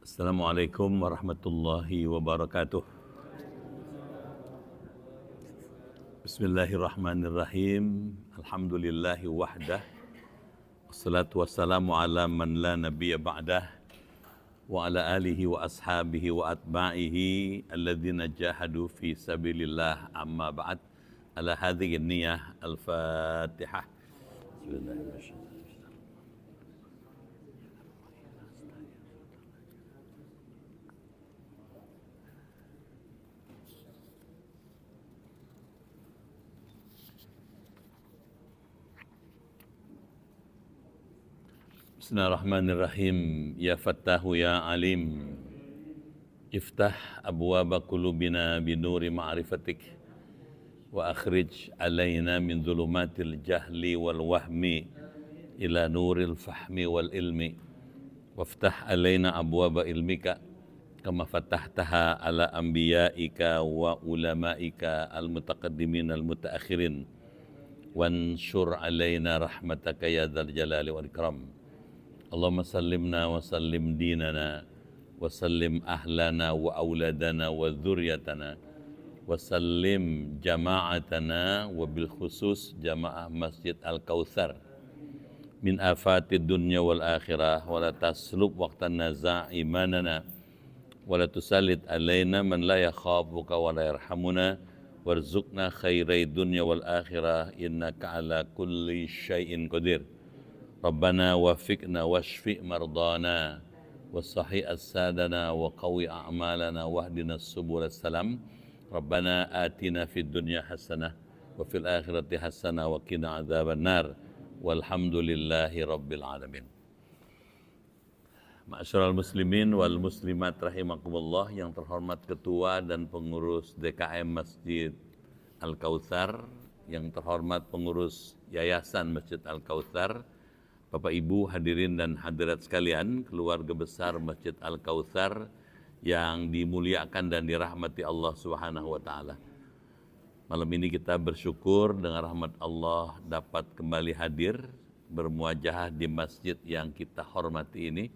Assalamualaikum warahmatullahi wabarakatuh. Bismillahirrahmanirrahim. Alhamdulillahi wahdah. Wassalatu wassalamu ala man la nabiyya ba'dah. Wa ala alihi wa ashabihi wa atba'ihi alladhina jahadu fi sabilillah amma ba'd. Ala hadhihi niyah al-fatihah. Bismillahirrahmanirrahim. Bismillahirrahmanirrahim. Ya Fattahu ya Alim. Iftah abwaba qulubina binuri ma'rifatik wa akhrij alaina min dhulumatil jahli wal wahmi ila nuril fahmi wal ilmi waftah alaina abwaba ilmika kama fatahtaha ala anbiyaika wa ulamaika al mutaqaddimin al mutaakhirin wanshur alaina rahmataka ya dzal jalali wal ikram. Allahumma sallimna wa sallim dinana wa sallim ahlana wa auladana wa dzurriyyatana wa sallim jama'atana wa bil khusus jamaah Masjid Al-Kautsar min afatid dunya wal akhirah wa la taslub waqtan naza' imanana wa la tusallit alaina man la yakhafuka wa la yarhamuna warzuqna khairai dunya wal akhirah innaka ala kulli syai'in qadir. Rabbana wafiqna washfi' mardana wasahi as-sadana wa qawi a'malana wahdina subul salam. Rabbana atina fid dunya hasanah wa fil akhirati hasanah wa qina adzaban nar. Walhamdulillahi rabbil alamin. Ma'asyiral muslimin wal muslimat rahimakumullah, yang terhormat ketua dan pengurus DKM Masjid Al-Kautsar, yang terhormat pengurus Yayasan Masjid Al-Kautsar, Bapak Ibu hadirin dan hadirat sekalian, keluarga besar Masjid Al-Kautsar yang dimuliakan dan dirahmati Allah Subhanahu wa taala. Malam ini kita bersyukur dengan rahmat Allah dapat kembali hadir bermuajahah di masjid yang kita hormati ini.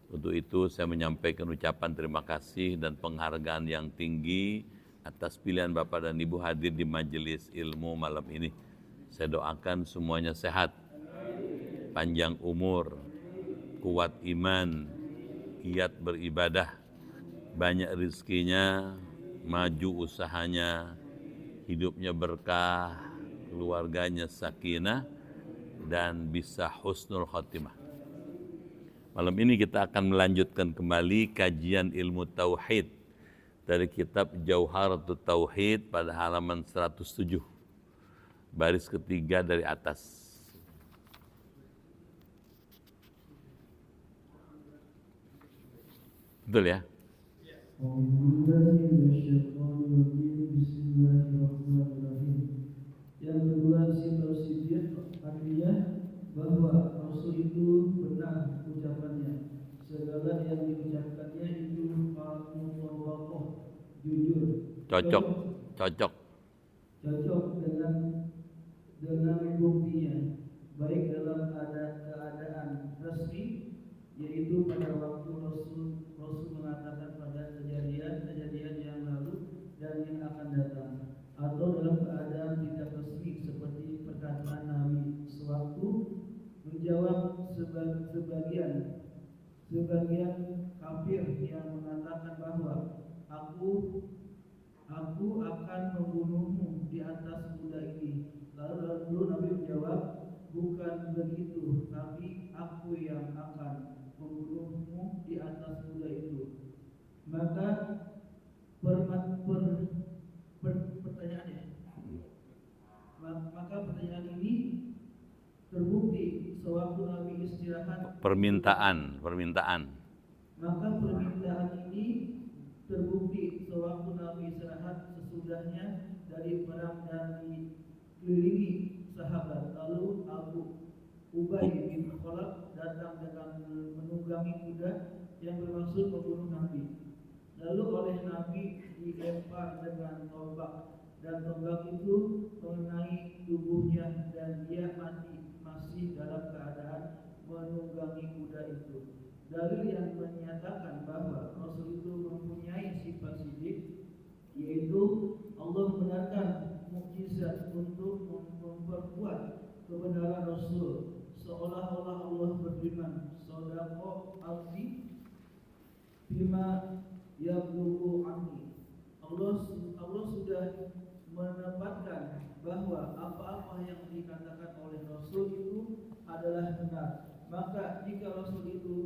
Untuk itu saya menyampaikan ucapan terima kasih dan penghargaan yang tinggi atas pilihan Bapak dan Ibu hadir di majelis ilmu malam ini. Saya doakan semuanya sehat, panjang umur, kuat iman, giat beribadah, banyak rezekinya, maju usahanya, hidupnya berkah, keluarganya sakinah, dan bisa husnul khotimah. Malam ini kita akan melanjutkan kembali kajian ilmu tauhid dari kitab Jauharatut Tauhid pada halaman 107, baris ketiga dari atas. Betul ya? Bismillahirrahmanirrahim. Yang kedua, sifat siddiq artinya bahwa Rasul itu benar ucapannya. Segala yang diucapkannya itu mutawaqah, jujur. Cocok Dengan buktinya, baik dalam keadaan resmi, yaitu pada waktu Rasul mengatakan pada kejadian yang lalu dan yang akan datang, atau dalam keadaan tidak resmi seperti perkataan Nabi sewaktu menjawab sebagian kafir yang mengatakan bahwa aku akan membunuhmu di atas kuda ini. Lalu Nabi menjawab, bukan begitu, tapi aku yang akan membunuhmu di atas kuda itu. Maka pertanyaan ini terbukti sewaktu Nabi istirahat. permintaan. Maka permintaan ini terbukti sewaktu Nabi istirahat sesudahnya dari perang dan dikelilingi sahabat. Lalu Abu Ubay bin Khalaf datang dengan menunggangi kuda yang bermaksud membunuh Nabi. Lalu oleh Nabi dilempar dengan tombak, dan tombak itu mengenai tubuhnya dan dia mati masih dalam keadaan menunggangi kuda itu. Dalil yang menyatakan bahwa Rasul itu mempunyai sifat sidik, yaitu Allah membenarkan mukjizat untuk memperkuat kebenaran Rasul, seolah-olah Allah berfirman, "Shadaqo abdi bima yablughu anni." Allah sudah menempatkan bahwa apa-apa yang dikatakan oleh Rasul itu adalah benar. Maka jika Rasul itu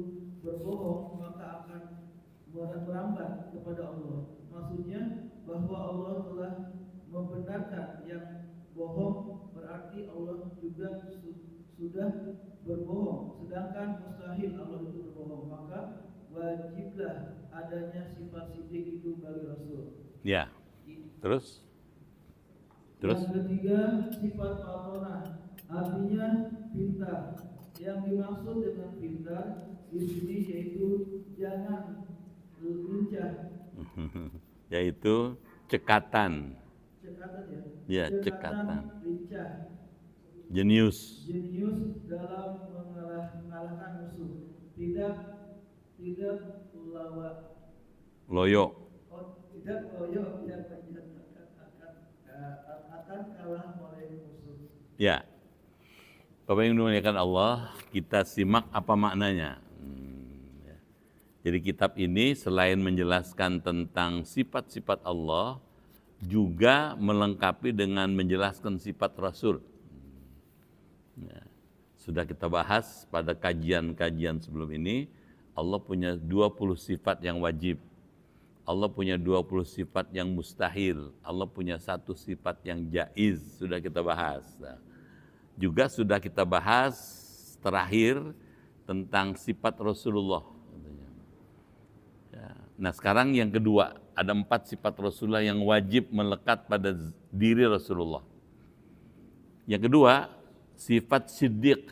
berbohong, maka akan merambat kepada Allah. Maksudnya bahwa Allah telah membenarkan yang bohong, berarti Allah juga sudah berbohong. Sedangkan mustahil Allah itu berbohong, maka wajiblah adanya sifat sidik itu bagi Rasul. Ya. Terus? Yang ketiga, sifat fatonah, artinya pintar. Yang dimaksud dengan pintar di sini yaitu jangan lincah. Yaitu cekatan. Cekatan ya. Ya, cekatan. Lincah. Jenius dalam mengalahkan musuh. Tidak loyo. Tidak loyo yang akan kalah oleh musuh. Ya. Bapak yang dimuliakan Allah, kita simak apa maknanya. Jadi kitab ini selain menjelaskan tentang sifat-sifat Allah, juga melengkapi dengan menjelaskan sifat Rasul. Ya. Sudah kita bahas pada kajian-kajian sebelum ini, Allah punya 20 sifat yang wajib. Allah punya 20 sifat yang mustahil. Allah punya satu sifat yang jaiz, sudah kita bahas. Juga sudah kita bahas terakhir tentang sifat Rasulullah. Nah sekarang yang kedua, ada 4 sifat Rasulullah yang wajib melekat pada diri Rasulullah. Yang kedua, sifat siddiq.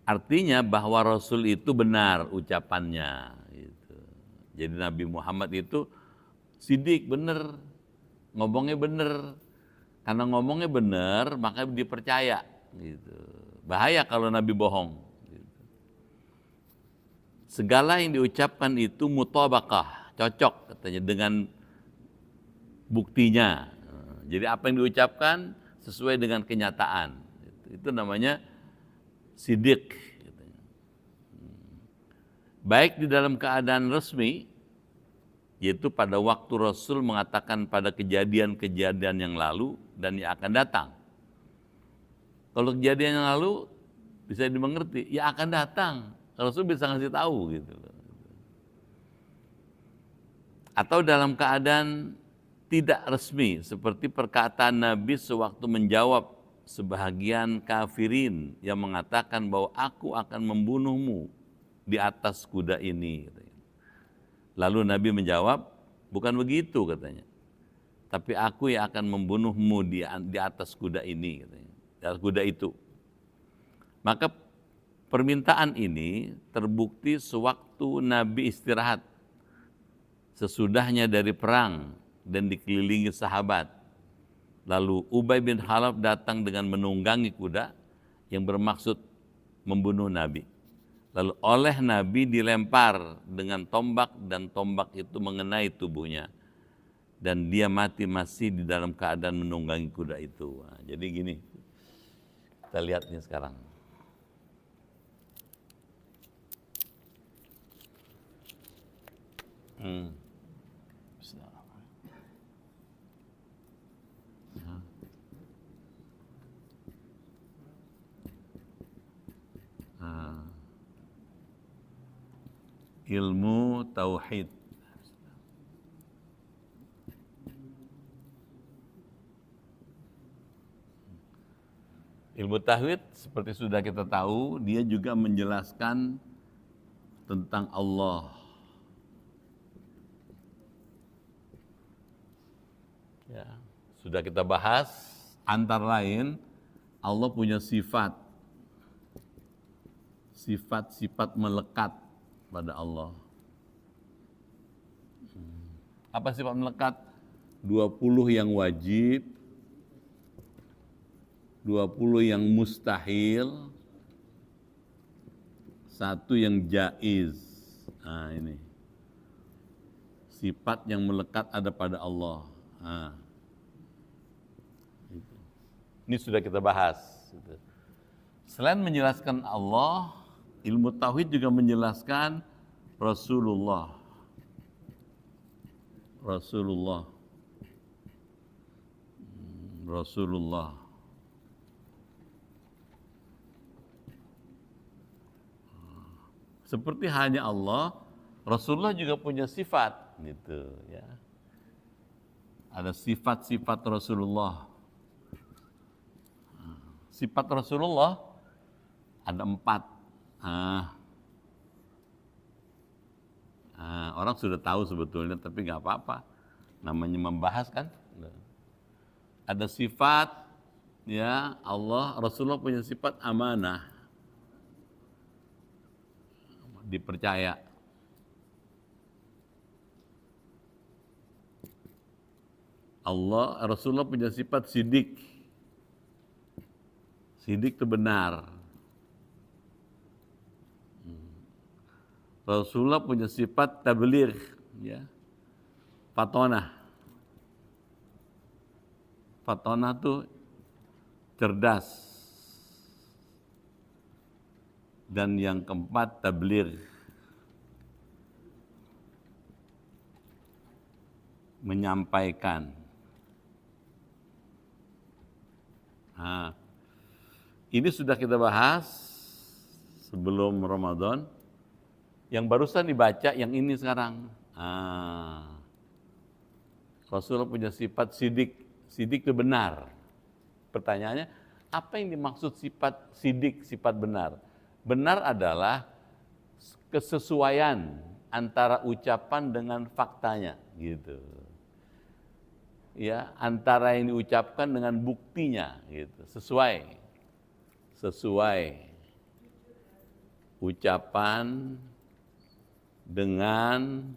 Artinya bahwa Rasul itu benar ucapannya. Gitu. Jadi Nabi Muhammad itu siddiq, benar, ngomongnya benar. Karena ngomongnya benar, maka dipercaya. Gitu. Bahaya kalau Nabi bohong. Gitu. Segala yang diucapkan itu mutabaqah, cocok katanya dengan buktinya. Jadi apa yang diucapkan sesuai dengan kenyataan. Itu namanya siddiq. Baik di dalam keadaan resmi, yaitu pada waktu Rasul mengatakan pada kejadian-kejadian yang lalu dan yang akan datang. Kalau kejadian yang lalu bisa dimengerti, ya akan datang. Rasul bisa ngasih tahu gitu. Atau dalam keadaan tidak resmi, seperti perkataan Nabi sewaktu menjawab sebahagian kafirin yang mengatakan bahwa aku akan membunuhmu di atas kuda ini. Lalu Nabi menjawab, bukan begitu katanya. Tapi aku yang akan membunuhmu di atas kuda ini, katanya. Di atas kuda itu. Maka permintaan ini terbukti sewaktu Nabi istirahat. Sesudahnya dari perang dan dikelilingi sahabat. Lalu Ubay bin Khalaf datang dengan menunggangi kuda yang bermaksud membunuh Nabi. Lalu oleh Nabi dilempar dengan tombak dan tombak itu mengenai tubuhnya. Dan dia mati masih di dalam keadaan menunggangi kuda itu. Nah, jadi gini, kita lihat ini sekarang. Ilmu tauhid. Ilmu tauhid seperti sudah kita tahu, dia juga menjelaskan tentang Allah. Ya, sudah kita bahas antara lain Allah punya sifat-sifat melekat pada Allah. Apa sifat melekat? 20 yang wajib, 20 yang mustahil, satu yang jaiz. Nah ini. Sifat yang melekat ada pada Allah. Nah. Ini sudah kita bahas. Selain menjelaskan Allah, ilmu tauhid juga menjelaskan Rasulullah. Seperti hanya Allah, Rasulullah juga punya sifat, gitu ya. Ada sifat-sifat Rasulullah. Sifat Rasulullah ada 4. Orang sudah tahu sebetulnya, tapi nggak apa-apa. Namanya membahas kan. Ada sifat, ya Allah, Rasulullah punya sifat amanah. Dipercaya. Rasulullah punya sifat sidik. Sidik itu benar. Rasulullah punya sifat tabligh, ya. Fatonah. Fatonah itu cerdas. Dan yang keempat tabligh, menyampaikan. Ini sudah kita bahas sebelum Ramadan. Yang barusan dibaca, yang ini sekarang. Rasulullah punya sifat sidik. Sidik itu benar. Pertanyaannya, apa yang dimaksud sifat sidik, sifat benar? Benar adalah kesesuaian antara ucapan dengan faktanya, gitu. Ya, antara yang diucapkan dengan buktinya, gitu. Sesuai ucapan dengan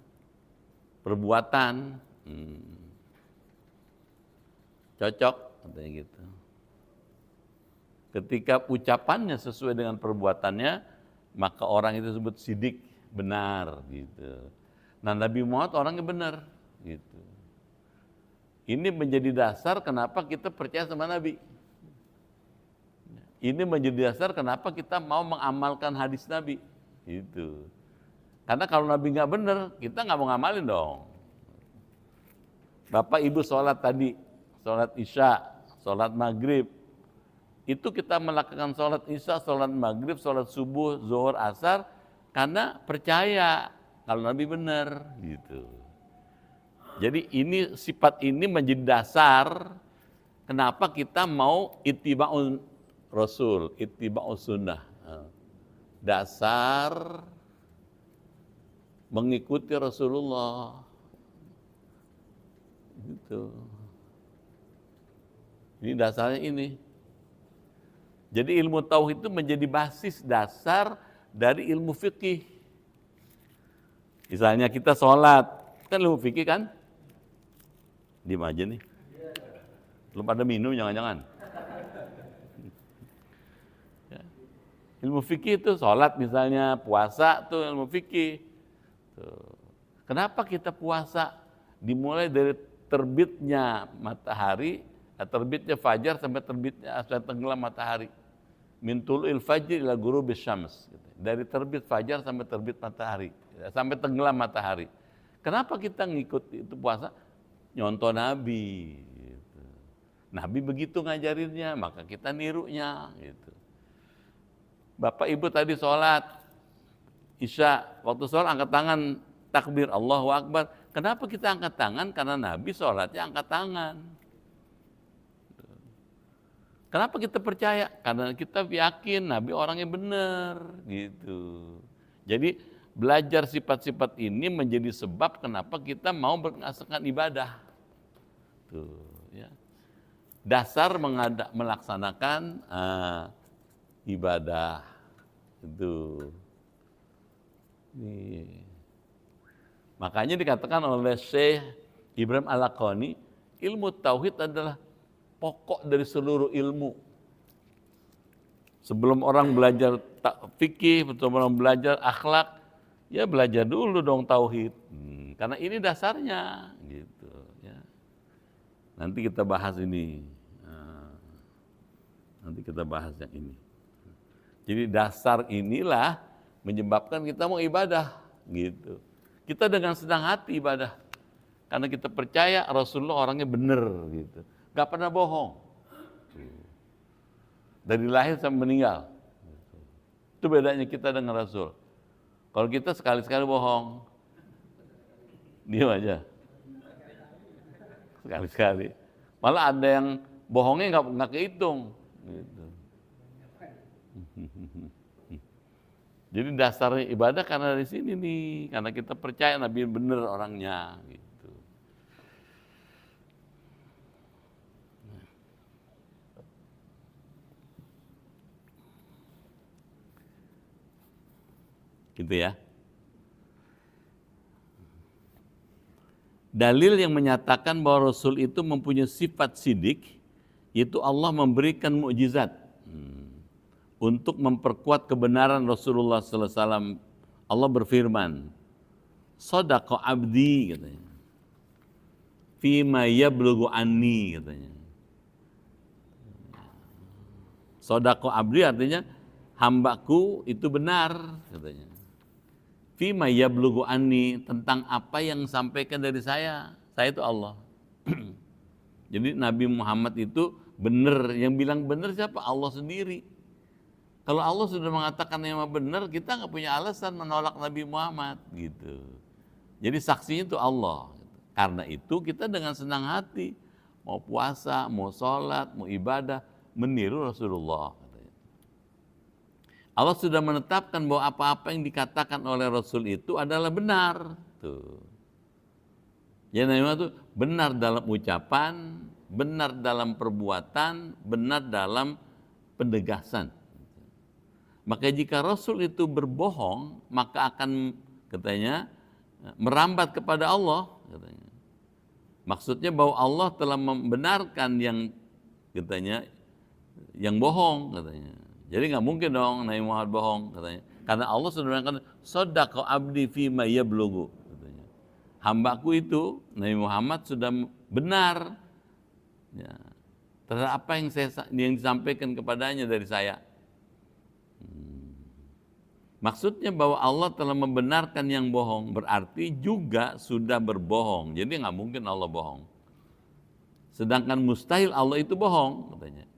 perbuatan. Cocok, katanya gitu. Ketika ucapannya sesuai dengan perbuatannya, maka orang itu disebut sidik, benar, gitu. Nah, Nabi Muhammad orangnya benar, gitu. Ini menjadi dasar kenapa kita percaya sama Nabi. Ini menjadi dasar kenapa kita mau mengamalkan hadis Nabi, gitu. Karena kalau Nabi nggak benar, kita nggak mau ngamalin dong. Bapak Ibu sholat tadi, sholat Isya, sholat Maghrib, itu kita melakukan sholat Isya, sholat Maghrib, sholat Subuh, Zuhur, Asar, karena percaya kalau Nabi benar, gitu. Jadi ini sifat ini menjadi dasar kenapa kita mau ittiba'un Rasul, ittiba'un sunnah. Dasar mengikuti Rasulullah. Gitu. Ini dasarnya ini. Jadi ilmu tauhid itu menjadi basis dasar dari ilmu fikih. Misalnya kita sholat, kan ilmu fikih kan? Diam aja nih. Belum pada minum jangan-jangan. Ya. Ilmu fikih itu sholat misalnya, puasa itu ilmu fikih. Tuh. Kenapa kita puasa? Dimulai dari terbitnya matahari, terbitnya fajar sampai tenggelam matahari. Min tulu'il fajri ila ghurubis syams. Dari terbit fajar sampai terbit matahari, sampai tenggelam matahari. Kenapa kita ngikut itu puasa? Nyontoh Nabi. Gitu. Nabi begitu ngajarinnya, maka kita nirunya. Gitu. Bapak Ibu tadi sholat Isya, waktu sholat angkat tangan, takbir Allahu Akbar. Kenapa kita angkat tangan? Karena Nabi sholatnya angkat tangan. Kenapa kita percaya? Karena kita yakin Nabi orangnya benar, gitu. Jadi belajar sifat-sifat ini menjadi sebab kenapa kita mau mengasalkan ibadah. Tuh, ya. Dasar melaksanakan ibadah. Itu. Nih. Makanya dikatakan oleh Syekh Ibrahim Al-Laqani, ilmu tauhid adalah pokok dari seluruh ilmu. Sebelum orang belajar fikih, sebelum orang belajar akhlak, ya belajar dulu dong tauhid. Karena ini dasarnya, gitu. Ya. Nanti kita bahas ini. Nanti kita bahas yang ini. Jadi dasar inilah menyebabkan kita mau ibadah, gitu. Kita dengan senang hati ibadah, karena kita percaya Rasulullah orangnya benar, gitu. Gak pernah bohong. Dari lahir sampai meninggal. Itu bedanya kita dengan Rasul. Kalau kita sekali-sekali bohong, diam aja. Sekali-sekali. Malah ada yang bohongnya nggak kehitung. Gitu. Jadi dasar ibadah karena dari sini nih, karena kita percaya Nabi benar orangnya. Gitu. Gitu ya. Dalil yang menyatakan bahwa Rasul itu mempunyai sifat sidik, yaitu Allah memberikan mukjizat untuk memperkuat kebenaran Rasulullah sallallahu alaihi wasallam. Allah berfirman, "Shadaqa abdi," katanya. "Fima yablughu anni," katanya. Shadaqa abdi artinya hambaku itu benar, katanya. Fima yablughu anni, tentang apa yang sampaikan dari saya itu Allah. Jadi Nabi Muhammad itu benar, yang bilang benar siapa? Allah sendiri. Kalau Allah sudah mengatakan yang benar, kita nggak punya alasan menolak Nabi Muhammad, gitu. Jadi saksinya itu Allah. Karena itu kita dengan senang hati mau puasa, mau sholat, mau ibadah, meniru Rasulullah. Allah sudah menetapkan bahwa apa-apa yang dikatakan oleh Rasul itu adalah benar. Tuh. Ya, itu benar dalam ucapan, benar dalam perbuatan, benar dalam pendegasan. Maka jika Rasul itu berbohong, maka akan katanya merambat kepada Allah. Katanya. Maksudnya bahwa Allah telah membenarkan yang katanya yang bohong, katanya. Jadi nggak mungkin dong Nabi Muhammad bohong, katanya. Karena Allah sudah mengatakan, "Shadaqa abdi fima yablughu," katanya. Hambaku itu Nabi Muhammad sudah benar, ya, terhadap apa yang disampaikan kepadanya dari saya. Maksudnya bahwa Allah telah membenarkan yang bohong, berarti juga sudah berbohong. Jadi nggak mungkin Allah bohong. Sedangkan mustahil Allah itu bohong, katanya.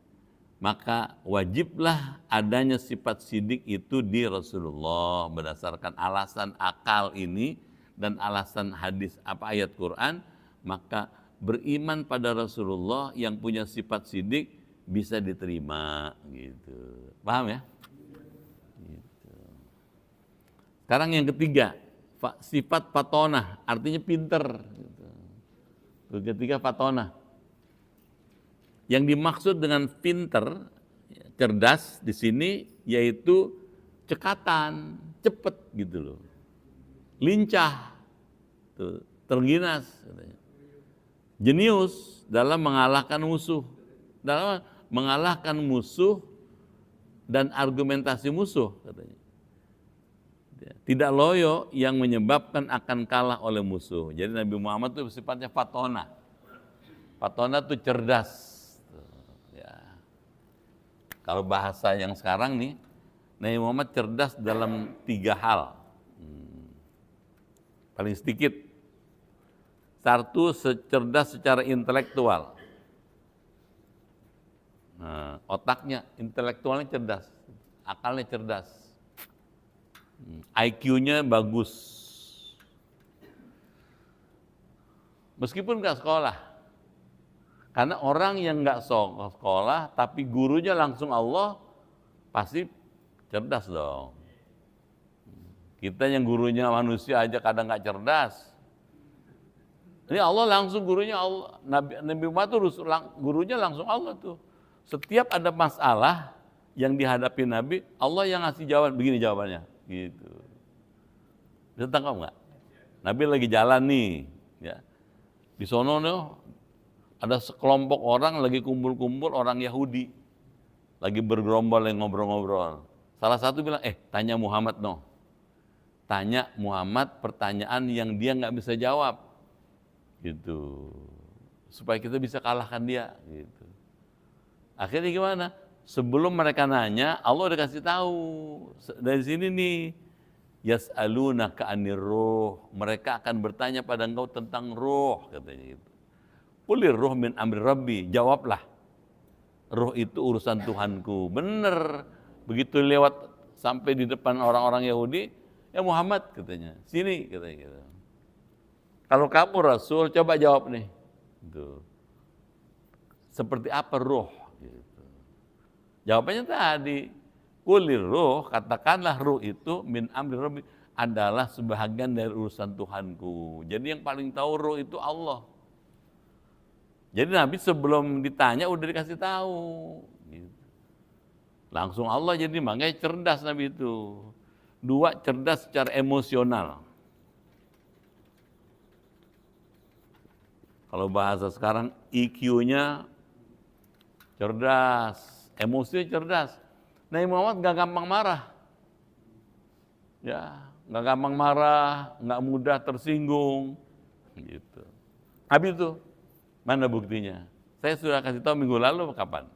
Maka wajiblah adanya sifat sidik itu di Rasulullah berdasarkan alasan akal ini dan alasan hadis ayat Quran. Maka beriman pada Rasulullah yang punya sifat sidik bisa diterima, gitu. Paham ya? Gitu. Sekarang yang ketiga, sifat fatonah, artinya pinter. Gitu. Ketiga fatonah. Yang dimaksud dengan pinter, cerdas di sini yaitu cekatan, cepet gitu loh, lincah, tuh, terginas, jenius dalam mengalahkan musuh, dan argumentasi musuh, katanya. Tidak loyo yang menyebabkan akan kalah oleh musuh. Jadi Nabi Muhammad itu sifatnya fatona. Fatona itu cerdas. Kalau bahasa yang sekarang nih, Nabi Muhammad cerdas dalam 3 hal. Paling sedikit. Satu, cerdas secara intelektual. Nah, otaknya, intelektualnya cerdas, akalnya cerdas. IQ-nya bagus. Meskipun nggak sekolah. Karena orang yang nggak sekolah, tapi gurunya langsung Allah, pasti cerdas dong. Kita yang gurunya manusia aja kadang nggak cerdas. Ini Allah langsung gurunya Allah. Nabi Muhammad itu gurunya langsung Allah tuh. Setiap ada masalah yang dihadapi Nabi, Allah yang ngasih jawaban, begini jawabannya. Gitu. Bisa tangkap nggak? Nabi lagi jalan nih, ya. Di sono nih, ada sekelompok orang lagi kumpul-kumpul orang Yahudi. lagi bergerombol yang ngobrol-ngobrol. Salah satu bilang, tanya Muhammad no. Tanya Muhammad pertanyaan yang dia nggak bisa jawab. Gitu. Supaya kita bisa kalahkan dia. Gitu. Akhirnya gimana? Sebelum mereka nanya, Allah udah kasih tahu. Dari sini nih, yas'alunaka 'anir ruh. Mereka akan bertanya pada engkau tentang ruh, katanya gitu. Qulir ruh min amri rabbi. Jawablah. Ruh itu urusan Tuhanku. Bener. Begitu lewat sampai di depan orang-orang Yahudi, ya Muhammad katanya. Sini katanya gitu. Kalau kamu Rasul, coba jawab nih. Gitu. Seperti apa ruh? Gitu. Jawabannya tadi, kulir ruh, katakanlah ruh itu min amri rabbi, adalah sebahagian dari urusan Tuhanku. Jadi yang paling tahu ruh itu Allah. Jadi Nabi sebelum ditanya udah dikasih tahu. Gitu. Langsung Allah jadi makanya cerdas Nabi itu. Dua, cerdas secara emosional. Kalau bahasa sekarang IQ-nya cerdas, emosinya cerdas. Nabi Muhammad nggak gampang marah, ya nggak gampang marah, nggak mudah tersinggung, gitu. Habis itu mana buktinya? Saya sudah kasih tahu minggu lalu kapan?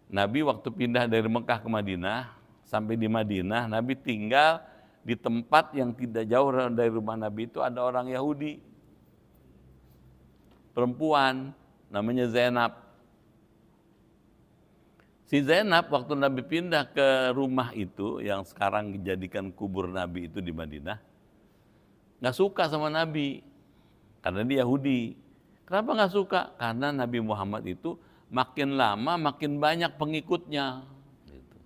Nabi waktu pindah dari Mekah ke Madinah, sampai di Madinah, Nabi tinggal di tempat yang tidak jauh dari rumah Nabi itu ada orang Yahudi, perempuan, namanya Zainab. Si Zainab waktu Nabi pindah ke rumah itu, yang sekarang dijadikan kubur Nabi itu di Madinah, nggak suka sama Nabi, karena dia Yahudi. Kenapa nggak suka? Karena Nabi Muhammad itu makin lama makin banyak pengikutnya. Gitu.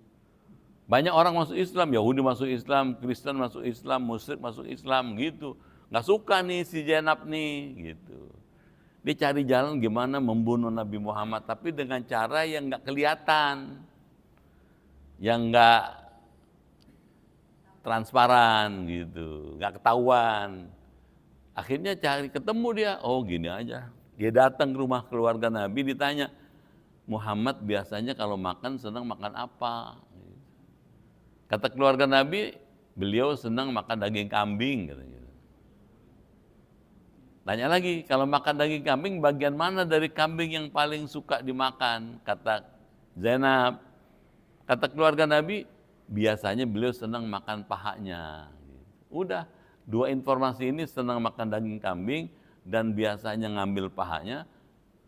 Banyak orang masuk Islam, Yahudi masuk Islam, Kristen masuk Islam, musyrik masuk Islam, gitu. Nggak suka nih si Zainab nih, gitu. Dia cari jalan gimana membunuh Nabi Muhammad, tapi dengan cara yang nggak kelihatan, yang nggak transparan gitu, nggak ketahuan. Akhirnya cari ketemu dia, oh gini aja. Dia datang ke rumah keluarga Nabi, ditanya, Muhammad biasanya kalau makan senang makan apa? Kata keluarga Nabi, beliau senang makan daging kambing, katanya. Tanya lagi, kalau makan daging kambing, bagian mana dari kambing yang paling suka dimakan? Kata Zainab. Kata keluarga Nabi, biasanya beliau senang makan pahanya. Udah, dua informasi ini, senang makan daging kambing dan biasanya ngambil pahanya.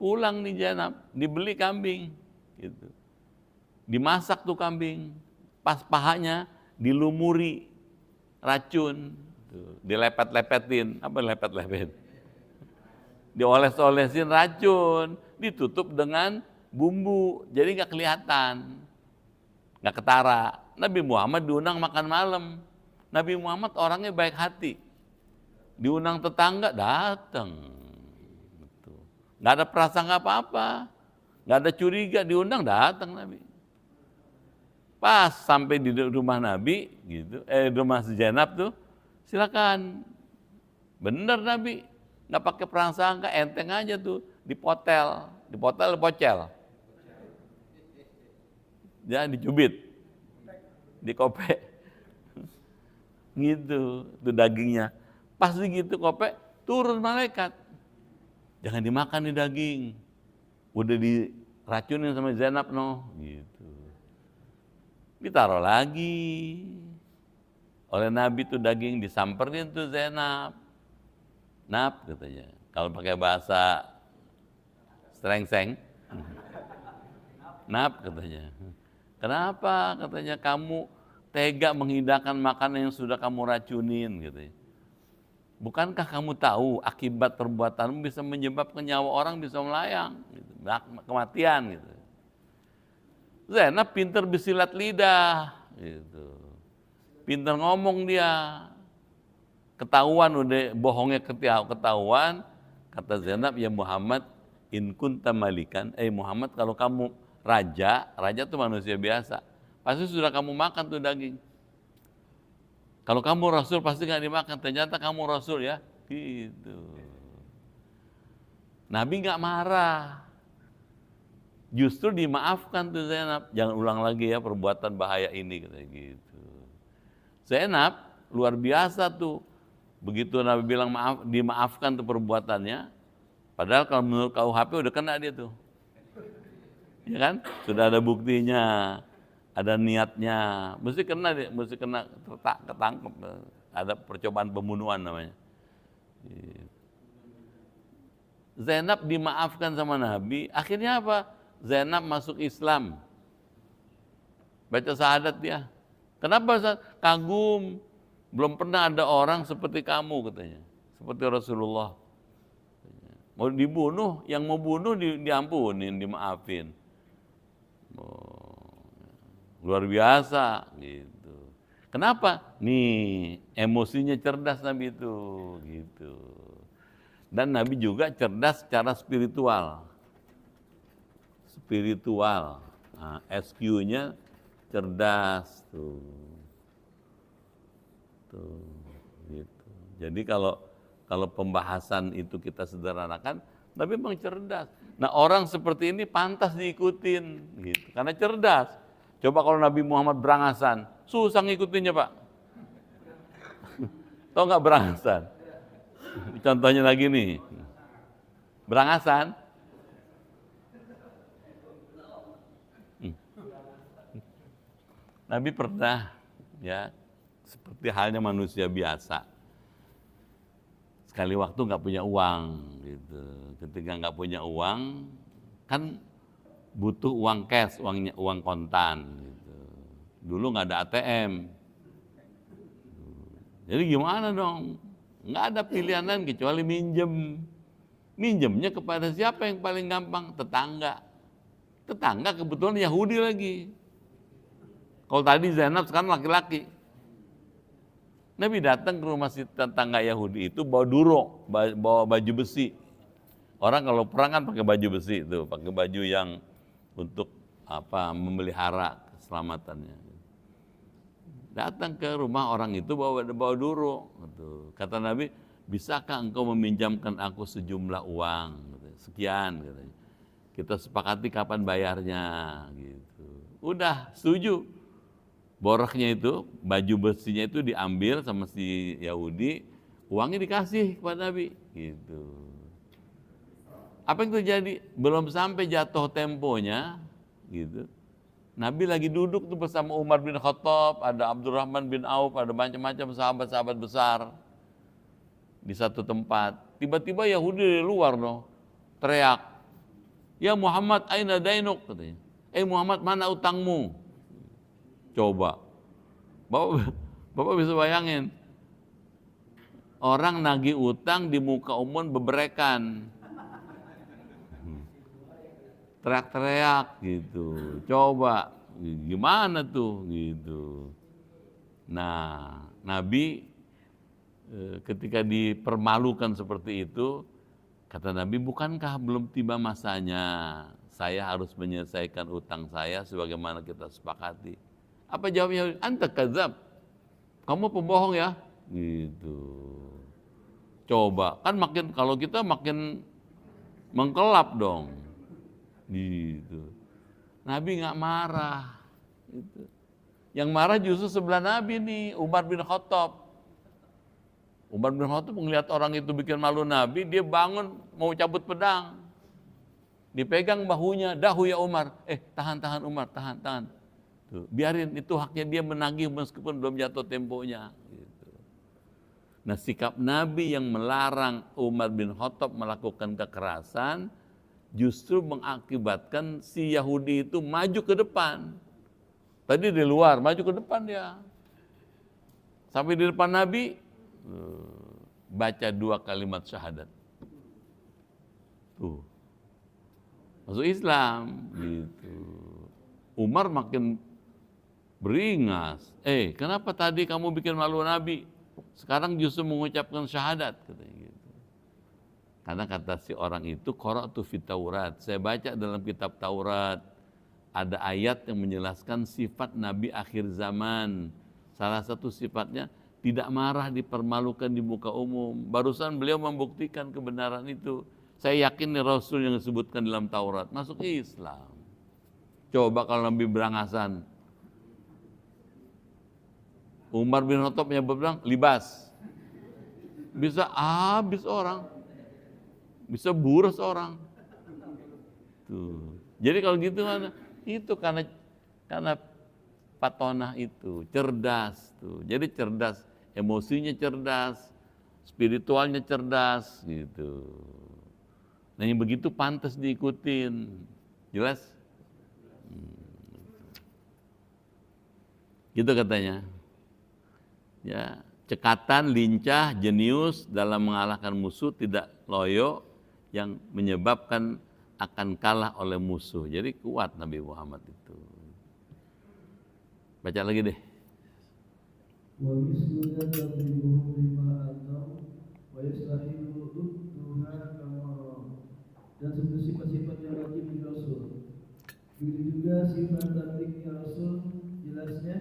Pulang nih Zainab, dibeli kambing. Gitu. Dimasak tuh kambing, pas pahanya dilumuri racun, dilepet-lepetin. Apa lepet-lepet? Dioles-olesin racun, ditutup dengan bumbu, jadi nggak kelihatan, nggak ketara. Nabi Muhammad diundang makan malam. Nabi Muhammad orangnya baik hati, diundang tetangga datang, nggak ada prasangka apa-apa, nggak ada curiga, diundang datang Nabi. Pas sampai di rumah Nabi, gitu, rumah si Zainab tuh, silakan, bener Nabi. Nggak pakai prasangka, enteng aja tuh, dipotel pocel, ya dicubit, dikopek, gitu, tuh dagingnya. Pas begitu kopek, turun malaikat, jangan dimakan nih daging, udah diracunin sama Zainab no, gitu. Ditaruh lagi oleh Nabi tuh daging, disamperin tuh Zainab. Nap katanya, kalau pakai bahasa serengseng, nap katanya. Kenapa katanya kamu tega menghidangkan makanan yang sudah kamu racunin katanya. Bukankah kamu tahu akibat perbuatanmu bisa menyebabkan nyawa orang bisa melayang, gitu, kematian gitu. Zainab pinter bisilat lidah, gitu. Pinter ngomong dia. Ketahuan udah bohongnya ketahuan, kata Zainab, ya Muhammad, in kunta malikan, Muhammad kalau kamu raja itu manusia biasa, pasti sudah kamu makan tuh daging. Kalau kamu Rasul pasti nggak dimakan, ternyata kamu Rasul ya, gitu. Nabi nggak marah. Justru dimaafkan tuh Zainab, jangan ulang lagi ya perbuatan bahaya ini katanya gitu. Zainab luar biasa tuh. Begitu Nabi bilang maaf, dimaafkan tuh perbuatannya. Padahal kalau menurut KUHP udah kena dia tuh. Ya kan? Sudah ada buktinya, ada niatnya. Mesti kena dia, mesti kena ketangkep. Ada percobaan pembunuhan namanya. Zainab dimaafkan sama Nabi, akhirnya apa? Zainab masuk Islam. Baca syahadat dia. Kenapa? Kagum. Belum pernah ada orang seperti kamu katanya. Seperti Rasulullah. Mau dibunuh, yang mau bunuh diampunin, dimaafin. Oh, luar biasa gitu. Kenapa? Nih, emosinya cerdas Nabi itu gitu. Dan Nabi juga cerdas secara spiritual. Nah, SQ-nya cerdas tuh. Gitu. Jadi kalau pembahasan itu kita sederhanakan, Nabi memang cerdas. Nah, orang seperti ini pantas diikutin gitu. Karena cerdas. Coba kalau Nabi Muhammad berangasan, susah ngikutinnya, Pak. Tahu nggak berangasan? Contohnya lagi nih. Berangasan. Nabi pernah ya seperti halnya manusia biasa. Sekali waktu nggak punya uang gitu. Ketika nggak punya uang, kan butuh uang cash, uang kontan gitu. Dulu nggak ada ATM. Jadi gimana dong? Nggak ada pilihan lain kecuali minjem. Minjemnya kepada siapa yang paling gampang? Tetangga. Tetangga kebetulan Yahudi lagi. Kalau tadi Zainab, sekarang laki-laki. Nabi datang ke rumah si tetangga Yahudi itu bawa duro, bawa baju besi. Orang kalau perang kan pakai baju besi itu, pakai baju yang untuk memelihara keselamatannya. Datang ke rumah orang itu bawa duro. Gitu. Kata Nabi, bisakah engkau meminjamkan aku sejumlah uang? Gitu. Sekian, katanya. Kita sepakati kapan bayarnya. Gitu. Udah, setuju. Boroknya itu, baju besinya itu diambil sama si Yahudi, uangnya dikasih kepada Nabi. Gitu. Apa yang terjadi? Belum sampai jatuh temponya, gitu. Nabi lagi duduk tuh bersama Umar bin Khattab, ada Abdurrahman bin Auf, ada macam-macam sahabat-sahabat besar di satu tempat. Tiba-tiba Yahudi dari luar teriak, "Ya Muhammad, aina dainuk?" katanya. Muhammad, mana utangmu? Coba, Bapak bisa bayangin, orang nagih utang di muka umum beberekan, teriak-teriak gitu. Coba, gimana tuh gitu. Nah, Nabi ketika dipermalukan seperti itu, kata Nabi, bukankah belum tiba masanya saya harus menyelesaikan utang saya sebagaimana kita sepakati? Apa jawabnya? Anta kadzab. Kamu pembohong ya? Gitu. Coba, kan kalau kita makin mengkelap dong. Gitu. Nabi nggak marah. Gitu. Yang marah justru sebelah Nabi nih, Umar bin Khattab. Umar bin Khattab melihat orang itu bikin malu Nabi, dia bangun mau cabut pedang. Dipegang bahunya, dahu ya Umar. Tahan Umar, tahan. Tuh, biarin, itu haknya dia menagih meskipun belum jatuh temponya. Gitu. Nah, sikap Nabi yang melarang Umar bin Khattab melakukan kekerasan justru mengakibatkan si Yahudi itu maju ke depan. Tadi di luar, maju ke depan dia. Sampai di depan Nabi, baca 2 kalimat syahadat. Tuh. Masuk Islam gitu. Umar makin beringas. Kenapa tadi kamu bikin malu Nabi? Sekarang justru mengucapkan syahadat, katanya gitu. Karena kata si orang itu, qara'tu fit Taurat. Saya baca dalam kitab Taurat ada ayat yang menjelaskan sifat Nabi akhir zaman. Salah satu sifatnya tidak marah, dipermalukan di muka umum. Barusan beliau membuktikan kebenaran itu. Saya yakin nih Rasul yang disebutkan dalam Taurat masuk Islam. Coba kalau Nabi berangasan. Umar bin Khattab bilang libas. Bisa habis orang. Bisa buras orang. Tuh. Jadi kalau gitu mana? Itu karena Fatonah itu cerdas tuh. Jadi cerdas, emosinya cerdas, spiritualnya cerdas gitu. Nah yang begitu pantas diikutin. Jelas? Gitu katanya. Ya, cekatan, lincah, jenius dalam mengalahkan musuh, tidak loyo yang menyebabkan akan kalah oleh musuh. Jadi kuat Nabi Muhammad itu. Baca lagi deh. Wa misluha tadribuhum bima atau wa yastahilu udduha kamara. Dan seperti sifat-sifat yang wajib di Rasul. Begitu juga sifat tabliknya Rasul, jelasnya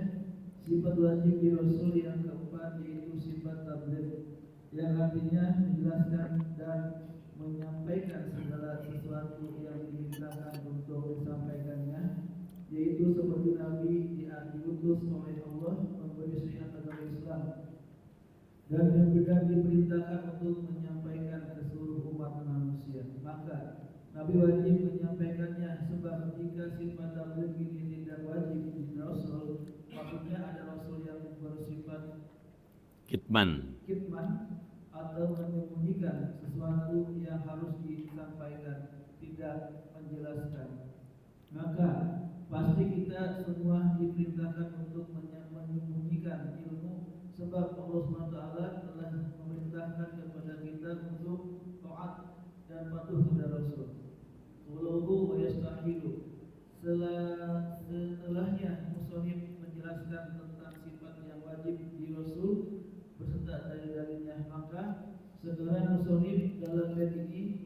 sifat wajib di Rasul yang keempat yaitu sifat tablik, yang artinya menjelaskan dan menyampaikan segala sesuatu yang dimintakan untuk disampaikannya, yaitu seperti Nabi diutus oleh Allah memberi syariat agama Islam dan yang benar diperintahkan untuk menyampaikan ke seluruh umat manusia. Maka Nabi wajib menyampaikannya, sebab jika sifat tabligh ini tidak wajib di Rasul, maksudnya ada Rasul yang bersifat Kitman. Atau menyembunyikan sesuatu yang harus disampaikan, tidak menjelaskan. Maka pasti kita semua diperintahkan untuk menyembunyikan ilmu, sebab Allah SWT telah memerintahkan kepada kita untuk taat dan patuh kepada Rasul. Walau wa yastahilu. Setelahnya musonif menjelaskan tentang sifat yang wajib di Rasul beserta dalil-dalilnya, maka setelah musonif dalam bait ini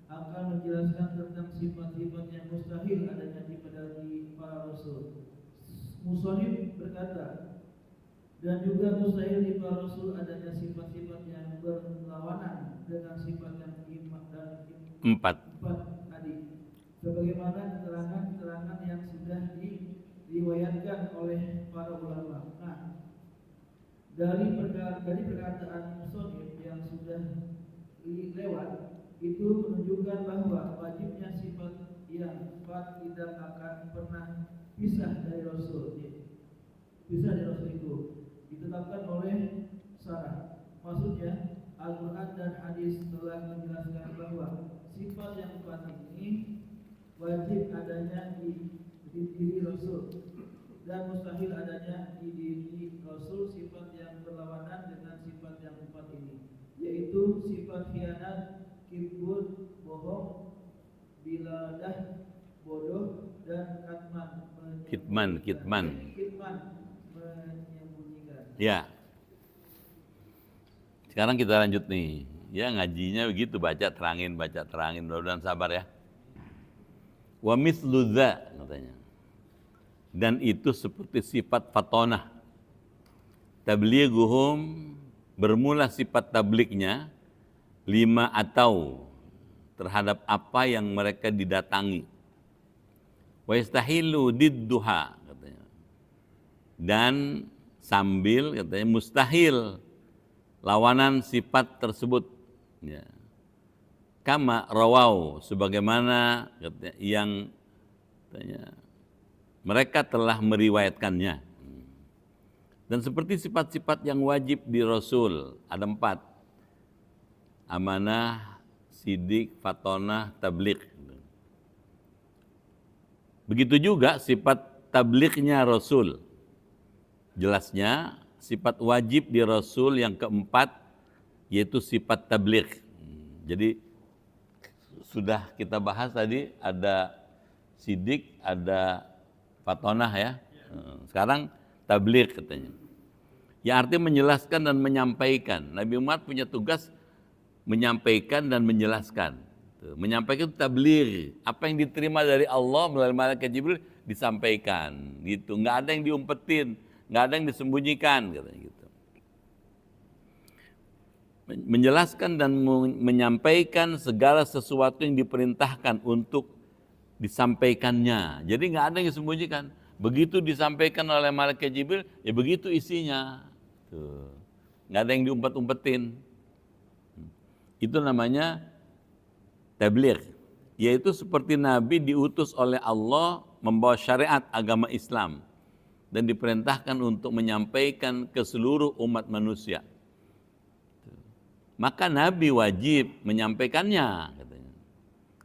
akan menjelaskan tentang sifat-sifat yang mustahil adanya pada para Rasul. Musonif berkata, dan juga mustahil di para Rasul adanya sifat-sifat yang berlawanan dengan sifat yang Empat tadi, sebagaimana keterangan-keterangan yang sudah diriwayatkan oleh para ulama. Nah, dari perkataan musonif yang sudah lewat itu menunjukkan bahwa wajibnya sifat yang empat tidak akan pernah pisah dari Rasul. Pisah dari Rasul itu ditetapkan oleh syarah. Maksudnya Al-Quran dan hadis telah menjelaskan bahwa sifat yang empat ini wajib adanya di diri Rasul dan mustahil adanya di diri Rasul sifat yang berlawanan dengan sifat yang empat ini, yaitu sifat khianat, kibur, bohong, biladah, bodoh, dan kitman menyembunyikan. Ya. Sekarang kita lanjut nih. Ya ngajinya begitu, baca terangin, mudah-mudahan sabar ya. Wa mithlu dza katanya. Dan itu seperti sifat fatonah. Tablighuhum, bermula sifat tabliknya lima atau terhadap apa yang mereka didatangi. Wa yastahilu didduha katanya. Dan sambil katanya mustahil lawanan sifat tersebut, ya. Kama rawau, sebagaimana katanya, yang katanya, mereka telah meriwayatkannya. Dan seperti sifat-sifat yang wajib di Rasul, ada empat. Amanah, sidik, fatonah, tabligh. Begitu juga sifat tablighnya Rasul. Jelasnya sifat wajib di Rasul yang keempat yaitu sifat tabligh. Jadi sudah kita bahas tadi, ada sidik, ada fatonah ya. Sekarang tabligh katanya. Yang artinya menjelaskan dan menyampaikan. Nabi Muhammad punya tugas menyampaikan dan menjelaskan. Menyampaikan itu tabligh. Apa yang diterima dari Allah melalui malaikat Jibril disampaikan. Gitu. Nggak ada yang diumpetin, nggak ada yang disembunyikan, katanya gitu. Menjelaskan dan menyampaikan segala sesuatu yang diperintahkan untuk disampaikannya. Jadi nggak ada yang disembunyikan. Begitu disampaikan oleh malaikat Jibril, ya begitu isinya. Tuh. Nggak ada yang diumpet-umpetin. Itu namanya tabligh. Yaitu seperti Nabi diutus oleh Allah membawa syariat agama Islam dan diperintahkan untuk menyampaikan ke seluruh umat manusia. Maka Nabi wajib menyampaikannya, katanya.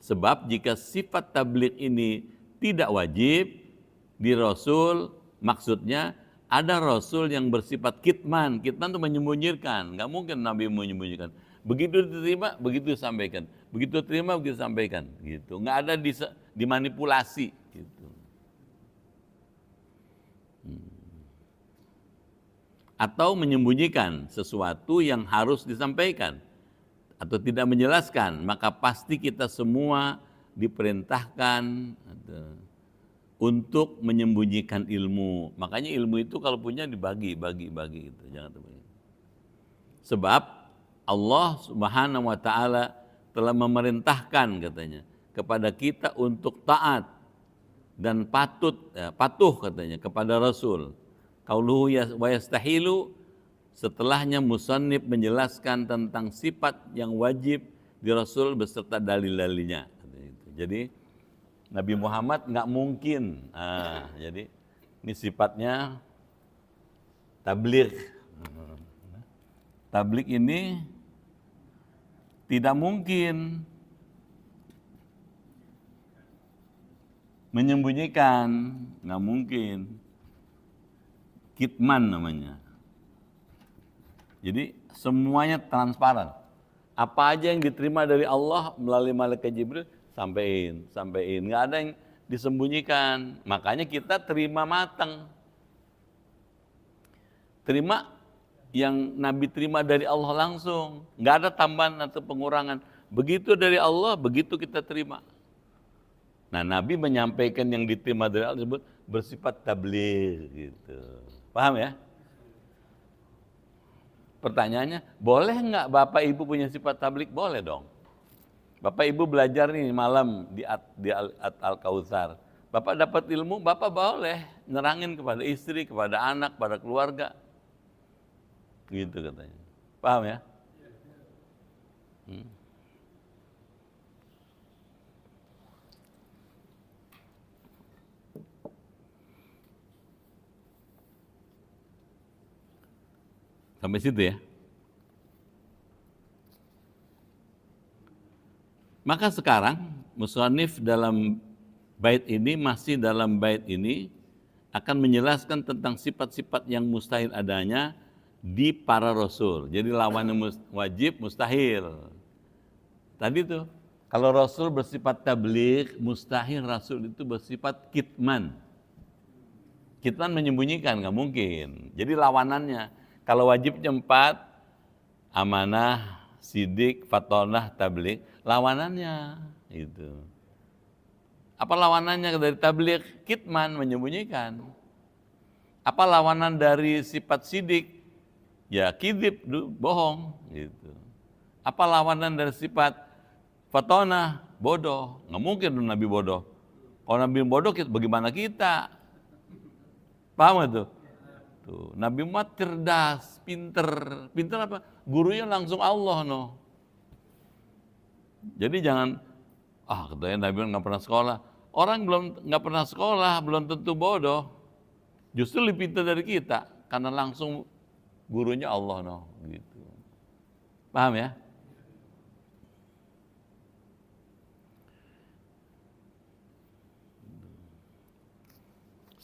Sebab jika sifat tabligh ini tidak wajib di Rasul, maksudnya ada Rasul yang bersifat kitman. Kitman itu menyembunyikan, nggak mungkin Nabi menyembunyikan. Begitu diterima, begitu disampaikan. Begitu terima, begitu disampaikan. Gitu. Nggak ada dimanipulasi. Gitu. Atau menyembunyikan sesuatu yang harus disampaikan atau tidak menjelaskan, maka pasti kita semua diperintahkan untuk menyembunyikan ilmu. Makanya ilmu itu kalau punya dibagi gitu, jangan terbagi. Sebab Allah Subhanahu wa taala telah memerintahkan katanya kepada kita untuk taat dan patuh katanya kepada Rasul. Qauluhu wa yastahilu, setelahnya musannif menjelaskan tentang sifat yang wajib di Rasul beserta dalil-dalilnya. Jadi Nabi Muhammad nggak mungkin. Jadi ini sifatnya tabligh. Tabligh ini tidak mungkin menyembunyikan, nggak mungkin. Kitman namanya. Jadi semuanya transparan. Apa aja yang diterima dari Allah melalui malaikat Jibril, sampein. Nggak ada yang disembunyikan. Makanya kita terima matang. Terima yang Nabi terima dari Allah langsung. Nggak ada tambahan atau pengurangan. Begitu dari Allah, begitu kita terima. Nah, Nabi menyampaikan yang diterima dari Allah disebut bersifat tabligh gitu. Paham ya? Pertanyaannya, boleh nggak Bapak Ibu punya sifat tabligh? Boleh dong. Bapak Ibu belajar nih malam di Al-Kautsar. Bapak dapat ilmu, Bapak boleh nerangin kepada istri, kepada anak, kepada keluarga. Gitu katanya. Paham ya? Sampai situ ya. Maka sekarang musannif dalam bait ini, masih dalam bait ini akan menjelaskan tentang sifat-sifat yang mustahil adanya di para rasul. Jadi lawan wajib mustahil. Tadi tuh kalau rasul bersifat tabligh, mustahil rasul itu bersifat kitman. Kitman menyembunyikan, nggak mungkin. Jadi lawanannya, kalau wajibnya 4, amanah, sidik, fatonah, tabligh, lawanannya itu. Apa lawanannya dari tabligh? Kitman, menyembunyikan. Apa lawanan dari sifat sidik? Ya kidib, bohong gitu. Apa lawanan dari sifat fatonah? Bodoh. Nggak mungkin Nabi bodoh. Kalau Nabi bodoh, bagaimana kita? Paham itu? Tuh, Nabi Muhammad cerdas, pinter. Pinter apa? Gurunya langsung Allah, no. Jadi jangan, katanya Nabi nggak pernah sekolah. Orang nggak pernah sekolah, belum tentu bodoh. Justru lebih pintar dari kita, karena langsung gurunya Allah, no. Gitu. Paham ya?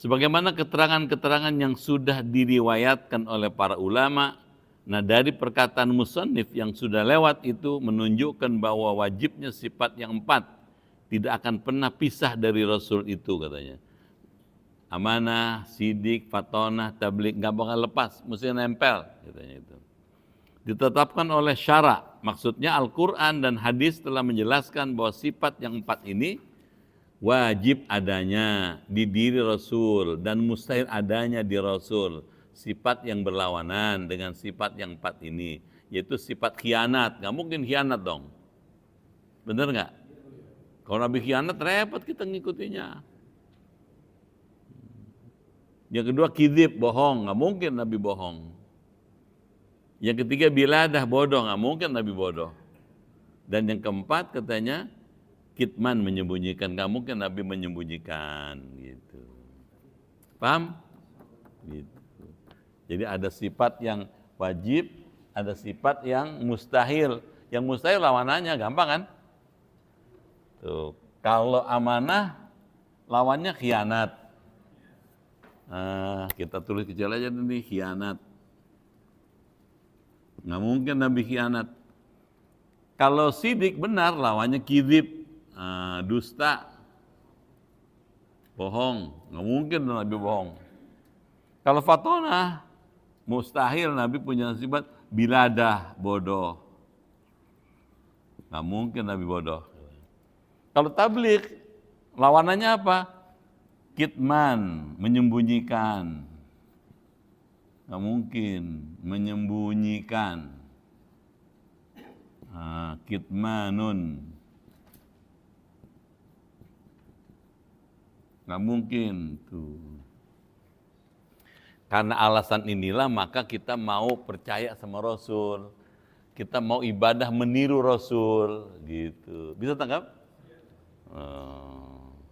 Sebagaimana keterangan-keterangan yang sudah diriwayatkan oleh para ulama, nah dari perkataan musannif yang sudah lewat itu menunjukkan bahwa wajibnya sifat yang 4 tidak akan pernah pisah dari Rasul itu katanya. Amanah, sidik, fatonah, tabligh, nggak bakal lepas, mesti nempel katanya itu. Ditetapkan oleh syara, maksudnya Al-Quran dan hadis telah menjelaskan bahwa sifat yang 4 ini wajib adanya di diri Rasul dan mustahil adanya di Rasul. Sifat yang berlawanan dengan sifat yang 4 ini, yaitu sifat khianat. Nggak mungkin khianat dong. Bener nggak? Kalau Nabi khianat repot kita ngikutinya. Yang kedua kidib, bohong, nggak mungkin Nabi bohong. Yang ketiga biladah, bodoh, nggak mungkin Nabi bodoh. Dan yang keempat katanya kitman, menyembunyikan, nggak mungkin Nabi menyembunyikan gitu. Paham? Gitu. Jadi ada sifat yang wajib, ada sifat yang mustahil. Yang mustahil lawanannya gampang kan? Tuh, kalau amanah lawannya khianat. Nah, kita tulis kecil aja nih, khianat. Nggak mungkin Nabi khianat. Kalau sidik benar, lawannya kidib, dusta, bohong. Nggak mungkin Nabi bohong. Kalau fatonah, mustahil Nabi punya sifat biladah, bodoh. Nggak mungkin Nabi bodoh. Kalau tabligh, lawanannya apa? Kitman, menyembunyikan. Nggak mungkin, menyembunyikan. Kitmanun. Nggak mungkin tuh. Karena alasan inilah maka kita mau percaya sama Rasul. Kita mau ibadah meniru Rasul gitu. Bisa tangkap?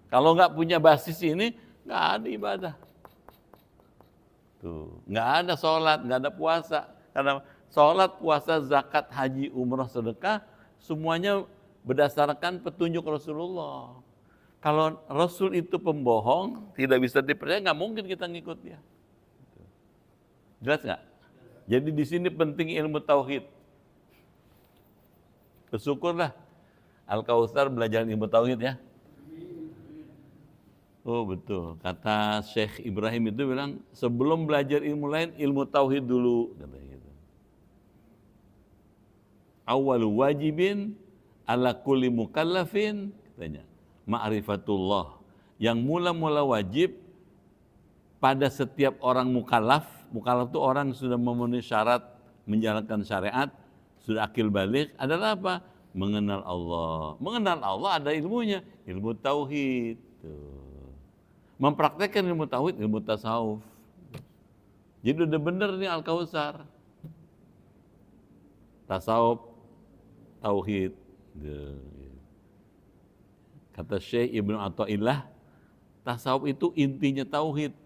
Kalau nggak punya basis ini, nggak ada ibadah. Tuh, nggak ada sholat, nggak ada puasa. Karena sholat, puasa, zakat, haji, umrah, sedekah, semuanya berdasarkan petunjuk Rasulullah. Kalau Rasul itu pembohong, tidak bisa dipercaya, nggak mungkin kita ngikut dia. Jelas nggak? Jadi di sini penting ilmu tauhid. Bersyukurlah Al-Kautsar belajar ilmu tauhid ya. Oh betul, kata Syekh Ibrahim itu bilang sebelum belajar ilmu lain, ilmu tauhid dulu, kata gitu. Awwalu wajibin ala kulli mukallafin, katanya, ma'rifatullah. Yang mula-mula wajib pada setiap orang mukallaf itu orang yang sudah memenuhi syarat menjalankan syariat, sudah akil balik, adalah apa? Mengenal Allah. Mengenal Allah ada ilmunya, ilmu tauhid. Tuh. Mempraktekkan ilmu tauhid, ilmu tasawuf. Jadi udah bener nih Al-Kautsar. Tasawuf, tauhid. Kata Syekh Ibnu Athaillah, tasawuf itu intinya tauhid.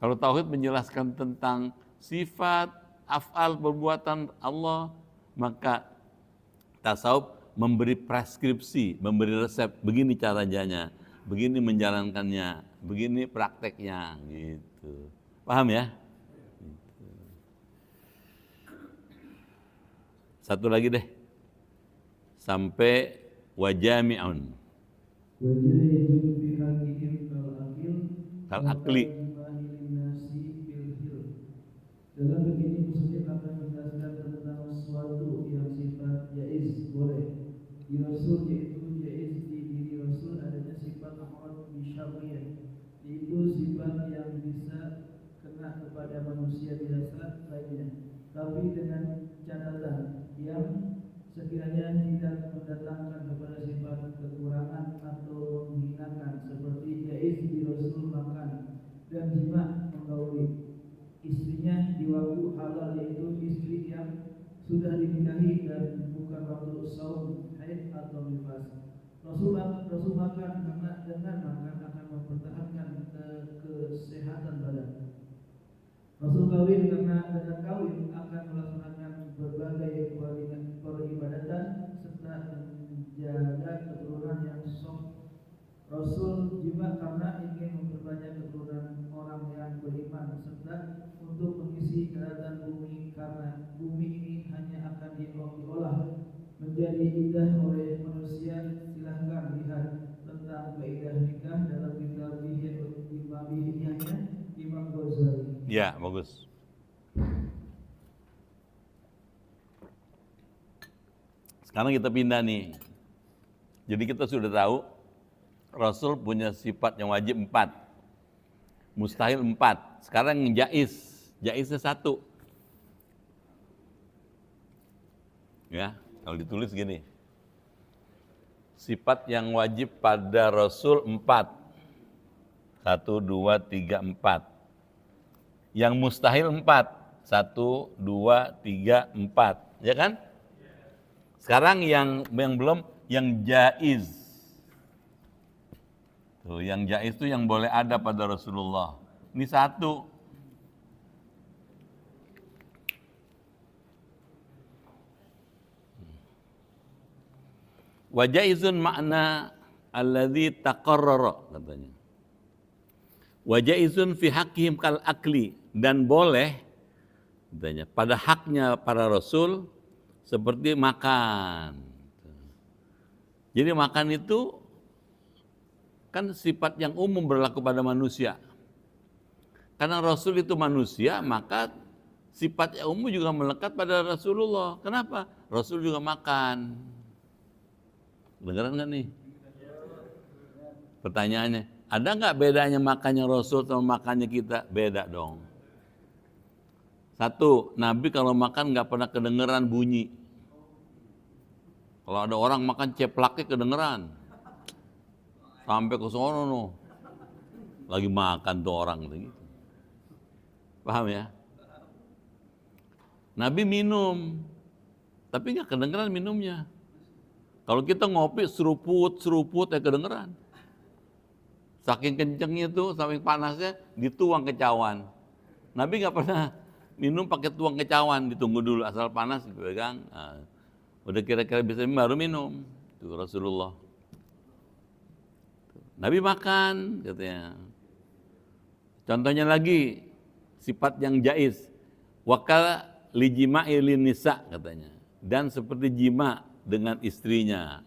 Kalau tauhid menjelaskan tentang sifat, af'al, perbuatan Allah, maka tasawuf memberi preskripsi, memberi resep, begini caranya, begini menjalankannya, begini prakteknya, gitu. Paham ya? Gitu. Satu lagi deh, sampai wajami'un. Kal akli. Dalam begini muslim akan menjelaskan tentang sesuatu yang sifat jaiz, boleh di Rasul, yaitu jaiz di diri Rasul adanya sifat amrad bisyariyah, yaitu sifat yang bisa kena kepada manusia biasa lainnya, tapi dengan catatan yang sekiranya tidak mendatangkan kepada sifat kekurangan atau menghinakan, seperti jaiz di Rasul makan dan jima menggauli istrinya di waktu halal, yaitu istri yang sudah dinikahi dan bukan waktu saum, haid atau nifas. Rasul makan karena dengan makan akan mempertahankan kesehatan badan. Rasul kawin karena dengan kawin akan melaksanakan berbagai peribadatan serta menjaga keturunan yang sah. Rasul jima karena ingin memperbanyak keturunan orang yang beriman serta untuk mengisi keadaan bumi, karena bumi ini hanya akan diolah menjadi indah oleh manusia. Silahkan lihat tentang kaidah nikah dalam kitab Bihiyahnya Imam Ghazali. Ya, bagus. Sekarang kita pindah nih. Jadi kita sudah tahu Rasul punya sifat yang wajib 4, mustahil 4. Sekarang yang jaiznya 1. Ya, kalau ditulis gini, Sifat yang wajib pada Rasul 4. 1, 2, 3, 4. Yang mustahil 4. 1, 2, 3, 4. Ya kan? Sekarang yang belum, yang jaiz. Tuh, yang jaiz itu yang boleh ada pada Rasulullah. Ini 1. Wa jaizun makna alladzi taqarrara katanya. Wa jaizun fi haqqihim kal akli, dan boleh katanya pada haknya para rasul seperti makan. Jadi makan itu kan sifat yang umum berlaku pada manusia. Karena Rasul itu manusia, maka sifat yang umum juga melekat pada Rasulullah. Kenapa? Rasul juga makan. Dengeran nggak nih? Pertanyaannya, ada nggak bedanya makannya Rasul sama makannya kita? Beda dong. 1, Nabi kalau makan nggak pernah kedengeran bunyi. Kalau ada orang makan ceplaknya kedengeran. Sampai ke sono no. Lagi makan tuh orang gitu. Paham ya? Nabi minum, tapi nggak kedengeran minumnya. Kalau kita ngopi seruput ya kedengeran. Saking kencengnya tuh, saking panasnya dituang ke cawan. Nabi nggak pernah minum pakai tuang ke cawan, ditunggu dulu asal panas dipegang. Nah, udah kira-kira bisa baru minum. Itu Rasulullah. Nabi makan katanya. Contohnya lagi sifat yang jaiz. Wakal lijima'i nisa katanya. Dan seperti jima dengan istrinya.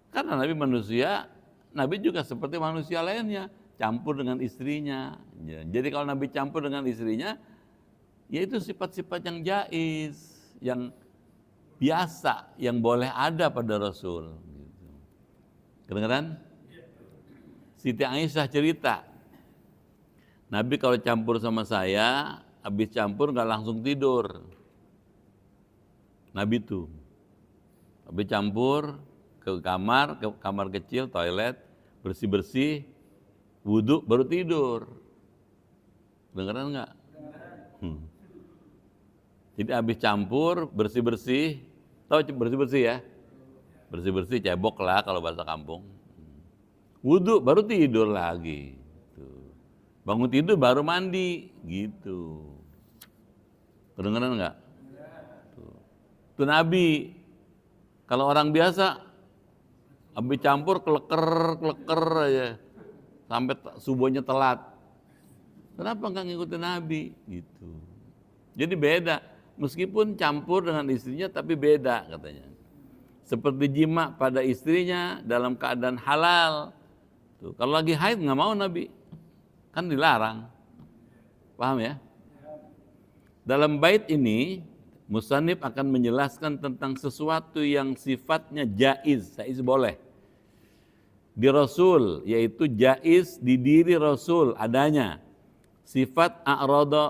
Karena Nabi manusia, Nabi juga seperti manusia lainnya, campur dengan istrinya. Ya, jadi kalau Nabi campur dengan istrinya, yaitu sifat-sifat yang jaiz, yang biasa, yang boleh ada pada Rasul. Gitu. Kedengeran? Siti Aisyah cerita, Nabi kalau campur sama saya, habis campur nggak langsung tidur. Nabi tuh, habis campur ke kamar kecil, toilet, bersih-bersih, wudhu, baru tidur. Dengeran nggak? Jadi habis campur, bersih-bersih, tahu bersih-bersih ya? Bersih-bersih, cebok lah kalau bahasa kampung. Wudhu, baru tidur lagi. Bangun tidur, baru mandi, gitu. Kedengeran nggak? Itu Nabi. Kalau orang biasa, habis campur kleker aja. Sampai subuhnya telat. Kenapa nggak ngikutin Nabi? Gitu. Jadi beda. Meskipun campur dengan istrinya, tapi beda katanya. Seperti jima pada istrinya dalam keadaan halal. Tuh, kalau lagi haid nggak mau Nabi, kan dilarang. Paham ya? Dalam bait ini, Musannif akan menjelaskan tentang sesuatu yang sifatnya jaiz boleh. Di Rasul, yaitu jaiz di diri Rasul adanya. Sifat a'rad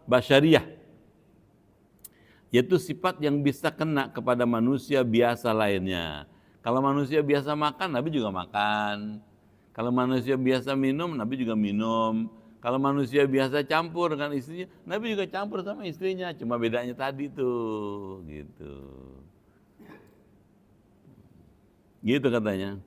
basyariyah, yaitu sifat yang bisa kena kepada manusia biasa lainnya. Kalau manusia biasa makan, Nabi juga makan. Kalau manusia biasa minum, Nabi juga minum. Kalau manusia biasa campur dengan istrinya, Nabi juga campur sama istrinya. Cuma bedanya tadi tuh, gitu. Gitu katanya.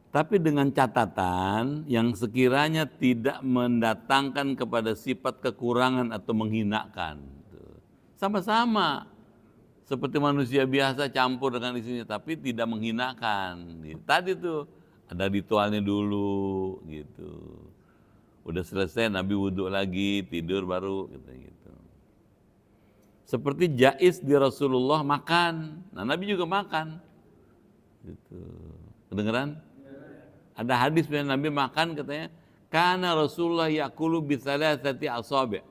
Tapi dengan catatan yang sekiranya tidak mendatangkan kepada sifat kekurangan atau menghinakan. Sama-sama seperti manusia biasa campur dengan istrinya, tapi tidak menghinakan. Tadi tuh ada ritualnya dulu, gitu. Udah selesai Nabi wudhu lagi, tidur baru, gitu. Seperti jaiz di Rasulullah makan, nah Nabi juga makan. Gitu. Kedengeran? Ada hadis bahwa Nabi makan katanya, karena Rasulullah yakulu bisalasati asabi'.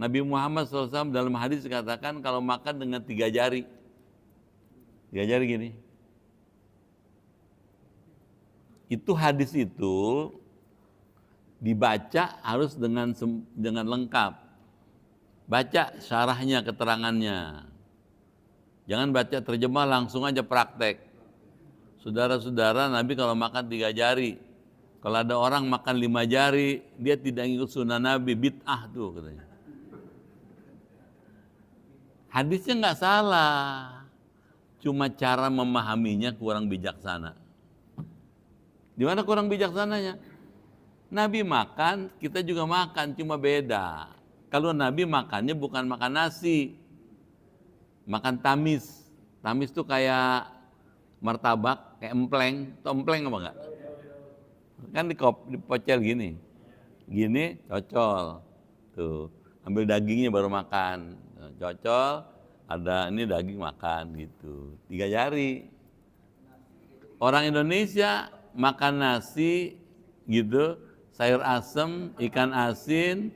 Nabi Muhammad SAW dalam hadis katakan kalau makan dengan 3 jari. 3 jari gini. Itu hadis itu dibaca harus dengan lengkap. Baca syarahnya, keterangannya. Jangan baca terjemah langsung aja praktek. Saudara-saudara, Nabi kalau makan 3 jari. Kalau ada orang makan 5 jari, dia tidak ikut sunnah Nabi, bid'ah tuh katanya. Hadisnya nggak salah, cuma cara memahaminya kurang bijaksana. Di mana kurang bijaksananya? Nabi makan, kita juga makan, cuma beda. Kalau Nabi makannya bukan makan nasi, makan tamis. Tamis tuh kayak martabak, kayak empleng. Tau empleng apa enggak? Kan dipocel gini. Gini, cocol. Tuh, ambil dagingnya baru makan. Cocol, ada ini daging makan gitu. 3 jari. Orang Indonesia makan nasi gitu, sayur asem, ikan asin,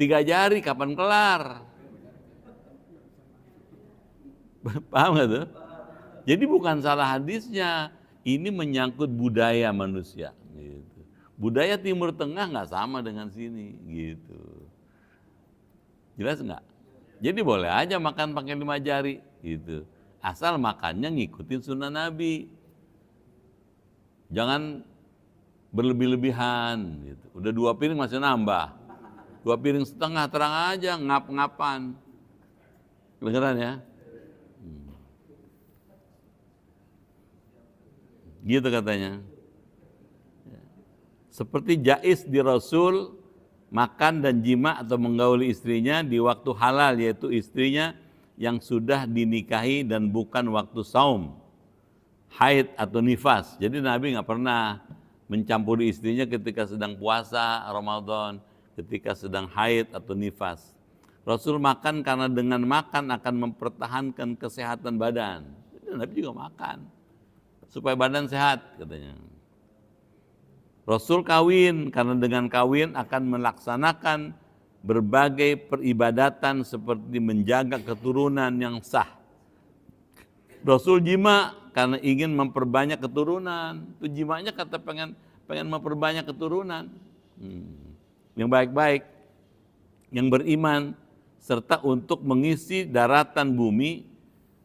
3 jari kapan kelar? Paham nggak tuh? Jadi bukan salah hadisnya, ini menyangkut budaya manusia. Gitu. Budaya Timur Tengah nggak sama dengan sini, gitu. Jelas nggak? Jadi boleh aja makan pakai 5 jari, gitu. Asal makannya ngikutin sunnah Nabi. Jangan berlebih-lebihan, gitu. Udah 2 piring masih nambah. 2 piring setengah terang aja ngap-ngapan. Kedengeran ya? Gitu katanya. Seperti jais di Rasul makan dan jima atau menggauli istrinya di waktu halal, yaitu istrinya yang sudah dinikahi dan bukan waktu saum, haid atau nifas. Jadi Nabi nggak pernah mencampuri istrinya ketika sedang puasa Ramadan, ketika sedang haid atau nifas. Rasul makan karena dengan makan akan mempertahankan kesehatan badan. Jadi Nabi juga makan supaya badan sehat katanya. Rasul kawin karena dengan kawin akan melaksanakan berbagai peribadatan seperti menjaga keturunan yang sah. Rasul jima karena ingin memperbanyak keturunan. Itu jimanya kata pengen memperbanyak keturunan. Yang baik-baik, yang beriman, serta untuk mengisi daratan bumi,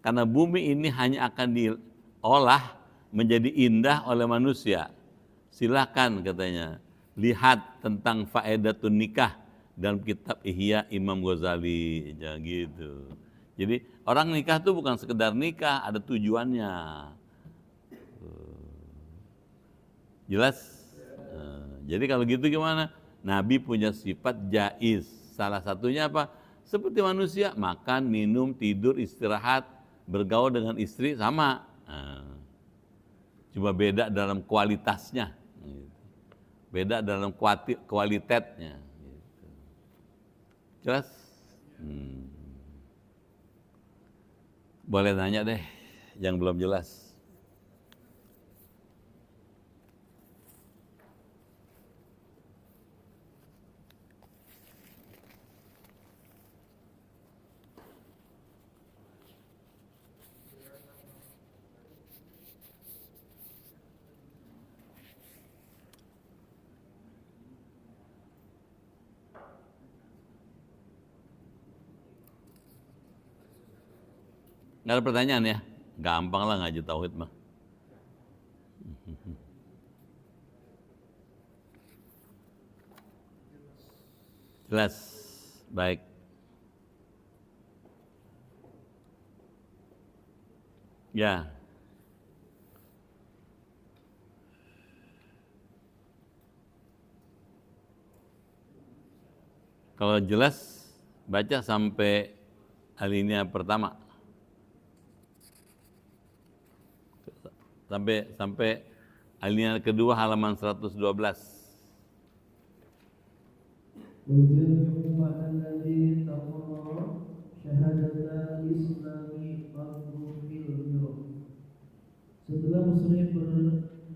karena bumi ini hanya akan diolah menjadi indah oleh manusia. Silakan katanya, lihat tentang faedatun nikah dalam kitab Ihya Imam Ghazali, ya gitu. Jadi orang nikah tuh bukan sekedar nikah, ada tujuannya. Jelas? Jadi kalau gitu gimana? Nabi punya sifat jaiz. Salah satunya apa? Seperti manusia, makan, minum, tidur, istirahat, bergaul dengan istri sama. Cuma beda dalam kualitasnya. Beda dalam kualitasnya. Jelas? Boleh nanya deh yang belum jelas. Nggak ada pertanyaan ya? Gampang lah ngaji tauhid mah. Jelas, baik. Ya. Kalau jelas, baca sampai alinea pertama. Sampai alinea kedua halaman 112. Setelah muslim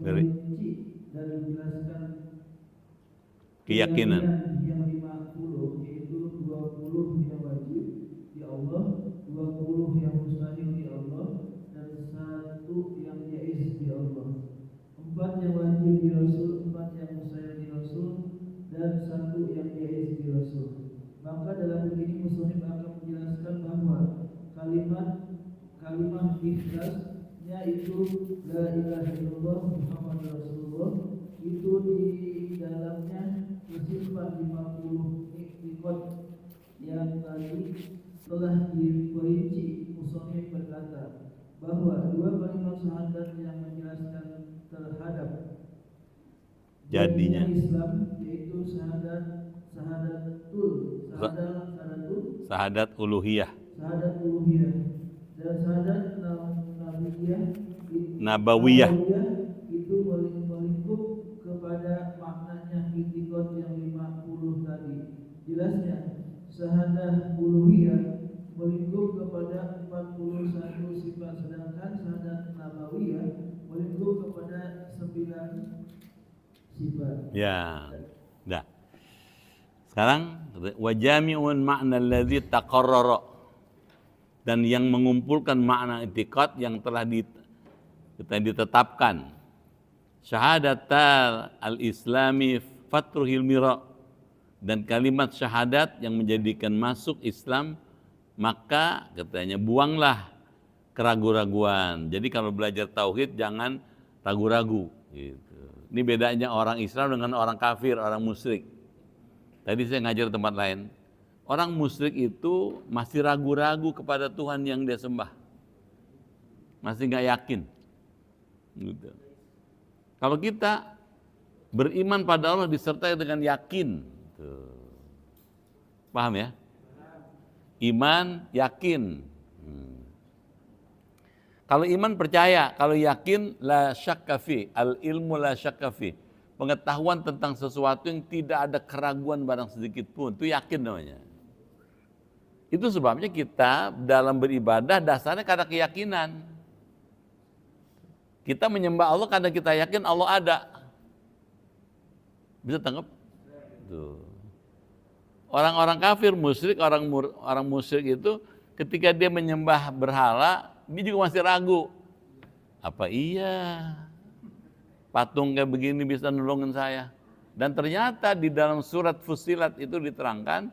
Dari merinci dan menjelaskan keyakinan. yang 50, yaitu 20 yang wajib di Allah, 20 yang mustahil di Allah, dan 1 yang jaiz di Allah. 4 yang wajib di Rasul, 4 yang mustahil di Rasul, dan 1 yang jaiz di Rasul. Maka dalam begini musonif akan menjelaskan bahwa kalimat ikhlasnya itu la ilaha illallah Muhammadur Rasulullah, itu di dalamnya tersimpan 50 iktikad yang tadi telah diperinci. Musonif berkata bahwa dua kalimat syahadat yang menjelaskan terhadap Jadinya Islam, yaitu syahadat uluhiyah, syahadat uluhiyah dan syahadat nabawiyah. itu melingkup kepada maknanya itikad yang 50 tadi. Jelasnya syahadat uluhiyah melingkup kepada 41 sifat, sedangkan syahadat nabawiyah melingkup kepada 9 sifat. Ya, dah. Sekarang wa jami'un ma'na allazi taqarrara, dan yang mengumpulkan makna i'tiqad yang telah ditetapkan. Syahadatal al-islami fatruhil mira, dan kalimat syahadat yang menjadikan masuk Islam, maka katanya buanglah keraguan-raguan. Jadi kalau belajar tauhid jangan ragu-ragu gitu. Ini bedanya orang Islam dengan orang kafir, orang musyrik. Tadi saya ngajar di tempat lain. Orang musyrik itu masih ragu-ragu kepada Tuhan yang dia sembah. Masih nggak yakin. Gitu. Kalau kita beriman pada Allah disertai dengan yakin. Tuh. Paham ya? Iman, yakin. Kalau iman percaya, kalau yakin la syakka fi, al ilmu la syakka fi. Pengetahuan tentang sesuatu yang tidak ada keraguan barang sedikit pun, itu yakin namanya. Itu sebabnya kita dalam beribadah dasarnya karena keyakinan. Kita menyembah Allah karena kita yakin Allah ada. Bisa tangkap? Tuh. Orang-orang kafir, musyrik, orang musyrik itu ketika dia menyembah berhala, dia juga masih ragu. Apa iya patung kayak begini bisa nolongin saya? Dan ternyata di dalam surat Fussilat itu diterangkan,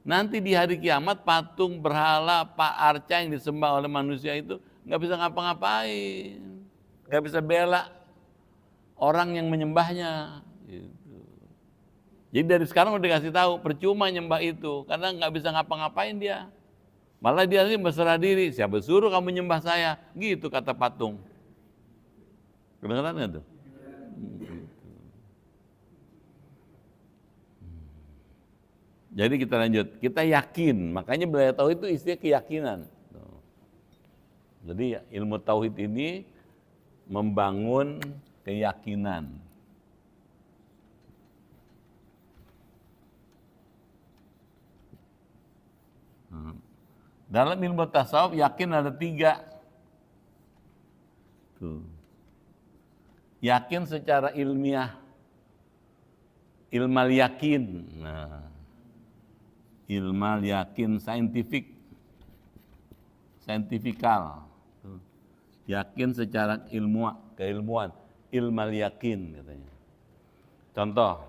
nanti di hari kiamat patung berhala Pak Arca yang disembah oleh manusia itu nggak bisa ngapa-ngapain, nggak bisa bela orang yang menyembahnya. Gitu. Jadi dari sekarang udah dikasih tahu percuma nyembah itu karena nggak bisa ngapa-ngapain dia. Malah dia ini berserah diri, siapa suruh kamu nyembah saya? Gitu kata patung. Kedengeran nggak tuh? Jadi kita lanjut, kita yakin, makanya belajar tauhid itu istilah keyakinan. Jadi ilmu tauhid ini membangun keyakinan. Dalam ilmu tasawuf yakin ada 3. Tuh. Yakin secara ilmiah, ilmal yakin. Nah, ilmal yakin saintifikal. Yakin secara keilmuan, ilmal yakin katanya. Contoh,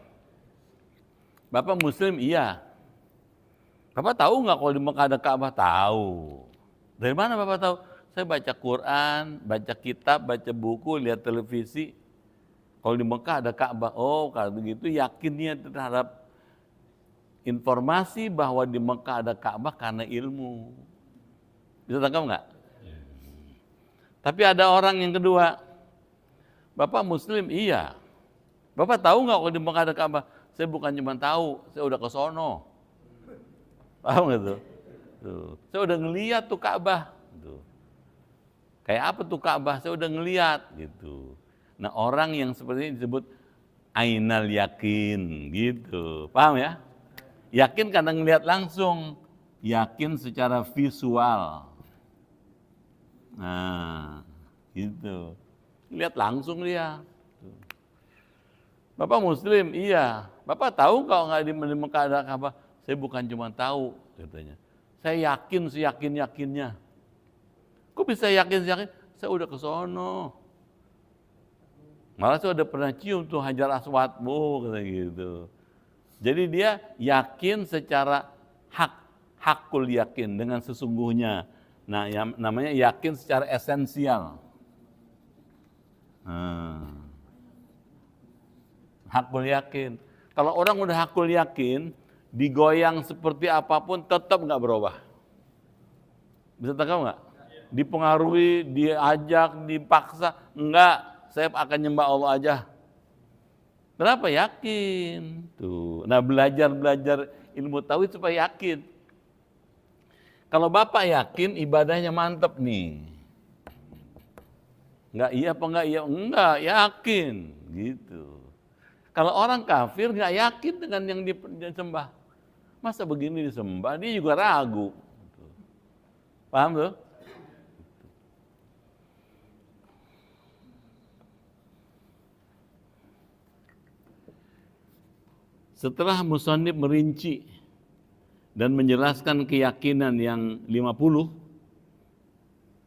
Bapak Muslim iya. Bapak tahu nggak kalau di Mekah ada Ka'bah? Tahu. Dari mana Bapak tahu? Saya baca Quran, baca kitab, baca buku, lihat televisi. Kalau di Mekah ada Ka'bah, oh kalau begitu yakinnya terhadap informasi bahwa di Mekah ada Ka'bah karena ilmu. Bisa tangkap nggak? Tapi ada orang yang kedua, Bapak Muslim, iya. Bapak tahu nggak kalau di Mekah ada Ka'bah? Saya bukan cuma tahu, saya udah ke sono. Paham nggak tuh? Saya udah ngeliat tuh Ka'bah. Tuh. Kayak apa tuh Ka'bah? Saya udah ngeliat gitu. Nah orang yang seperti ini disebut ainal yakin gitu. Paham ya? Yakin karena ngeliat langsung. Yakin secara visual. Nah gitu. Lihat langsung dia. Bapak Muslim, iya. Bapak tahu kalau nggak di Mekah ada Ka'bah? Saya bukan cuma tahu, katanya. Saya yakin seyakin-yakinnya. Kok bisa yakin? Saya udah ke sono. Malah saya udah pernah cium tuh Hajar Aswadmu, kata gitu. Jadi dia yakin secara hak, hakul yakin, dengan sesungguhnya. Nah, yang namanya yakin secara esensial. Hakul yakin. Kalau orang udah hakul yakin, digoyang seperti apapun tetap nggak berubah. Bisa tahu nggak? Dipengaruhi, diajak, dipaksa, enggak. Saya akan nyembah Allah aja. Kenapa? Yakin. Tuh. Nah, belajar ilmu tauhid supaya yakin. Kalau Bapak yakin ibadahnya mantep nih. Enggak iya apa enggak iya? Enggak, yakin. Gitu. Kalau orang kafir enggak yakin dengan yang disembah. Masa begini disembah? Dia juga ragu. Paham tuh? Setelah musannif merinci dan menjelaskan keyakinan yang 50,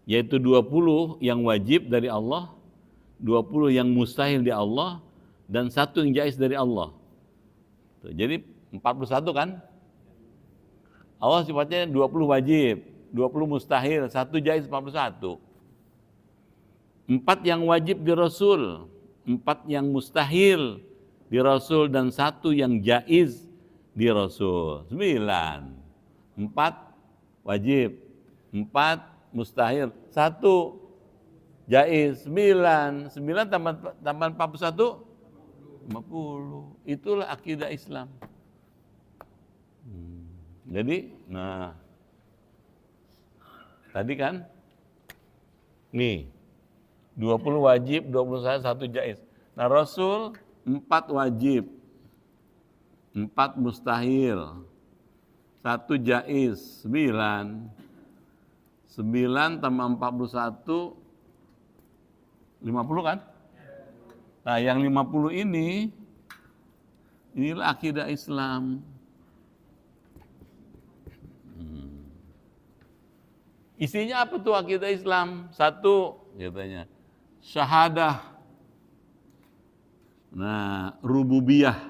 yaitu 20 yang wajib dari Allah, 20 yang mustahil di Allah, dan 1 yang jaiz dari Allah. Jadi 41 kan? Allah sifatnya 20 wajib, 20 mustahil, 1 jaiz, 41. 4 yang wajib di Rasul, 4 yang mustahil di Rasul, dan 1 yang jaiz di Rasul. 9. 4 wajib, 4 mustahil, 1 jaiz. 9 tambah 41, 50. Itulah akidah Islam. Jadi, nah, tadi kan, nih, 20 wajib, 21, 1 jaiz. Nah, Rasul 4 wajib, 4 mustahil, 1 jaiz, 9. 9 tambah 41, 50 kan? Nah, yang 50 inilah akidah Islam. Isinya apa tuh akidah Islam? 1, katanya, syahadah. Nah, rububiyah.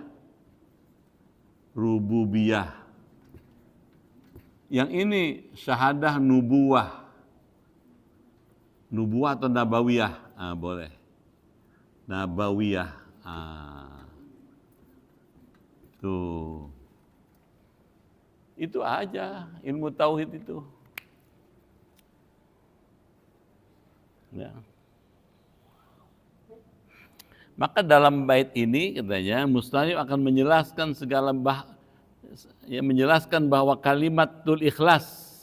Yang ini syahadah nubuwah. Nubuwah atau nabawiyah? Boleh. Nabawiyah. Tuh. Itu aja ilmu tauhid itu. Ya. Maka dalam bait ini katanya musannif akan menjelaskan menjelaskan bahwa kalimatul ikhlas,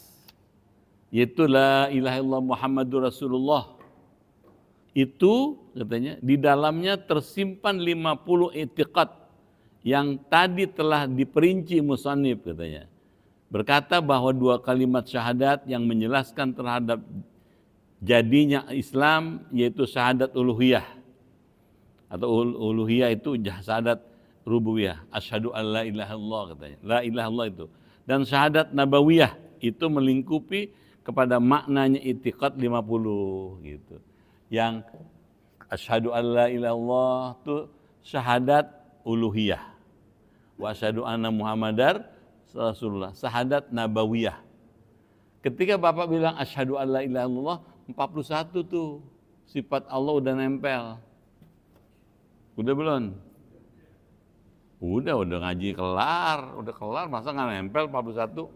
yaitu la ilaha illallah Muhammadur Rasulullah, itu katanya di dalamnya tersimpan 50 i'tiqad yang tadi telah diperinci musannif katanya. Berkata bahwa 2 kalimat syahadat yang menjelaskan terhadap jadinya Islam, yaitu syahadat uluhiyah, atau uluhiyah itu syahadat rububiyah, asyhadu an la ilaha illallah katanya, la ilaha illallah itu. Dan syahadat nabawiyah itu melingkupi kepada maknanya i'tiqad 50 gitu. Yang asyhadu an la ilaha illallah itu syahadat uluhiyah. Wa asyhadu anna Muhammadar Rasulullah, syahadat nabawiyah. Ketika Bapak bilang asyhadu an la ilaha illallah, 41 tuh sifat Allah udah nempel. Udah belum? Udah ngaji kelar, masa nggak nempel 41?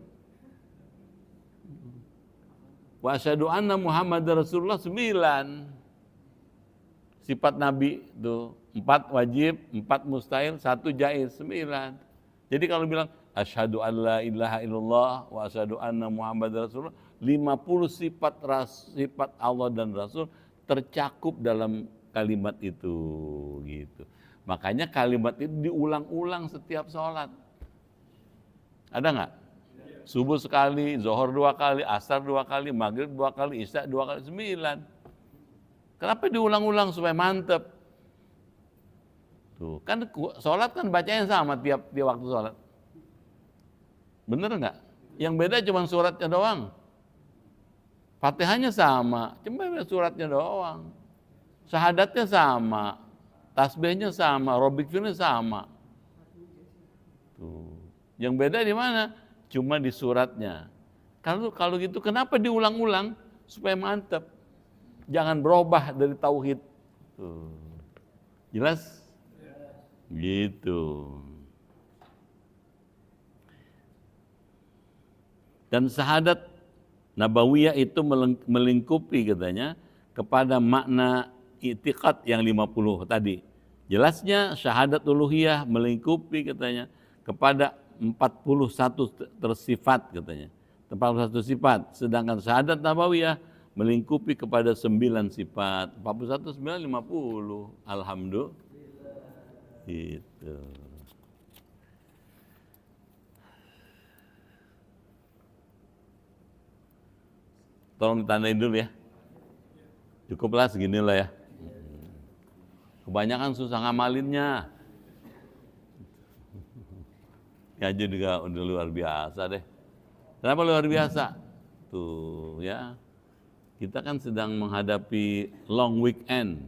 Wa asyhadu anna Muhammadar Rasulullah 9. Sifat Nabi tuh 4 wajib, 4 mustahil, 1 jaiz, 9. Jadi kalau bilang asyhadu an la ilaha illallah wa asyhadu anna Muhammadar Rasulullah, 50 sifat Allah dan Rasul tercakup dalam kalimat itu gitu. Makanya kalimat itu diulang-ulang setiap sholat. Ada nggak? Subuh sekali, zuhur 2 kali, asar 2 kali, maghrib 2 kali, isya 2 kali, 9. Kenapa diulang-ulang? Supaya mantep. Tuh, kan sholat kan bacanya sama tiap waktu sholat. Bener nggak? Yang beda cuma suratnya doang. Fatihahnya sama, cuma suratnya doang. Syahadatnya sama, tasbihnya sama, robik firnya sama. Tuh. Yang beda di mana? cuma di suratnya. Kalau gitu kenapa diulang-ulang? Supaya mantap. Jangan berubah dari tauhid. Tuh. Jelas? Gitu. Dan syahadat nabawiyah itu melingkupi katanya kepada makna i'tiqad yang 50 tadi. Jelasnya syahadat uluhiyah melingkupi katanya kepada 41 tersifat katanya. 41 sifat, sedangkan syahadat nabawiyah melingkupi kepada 9 sifat. 41 9 50. Alhamdulillah. Gitu. Tolong ditandain dulu ya. Cukuplah seginilah ya. Kebanyakan susah ngamalinnya. Ngaji juga udah luar biasa deh. Kenapa luar biasa? Tuh ya. Kita kan sedang menghadapi long weekend.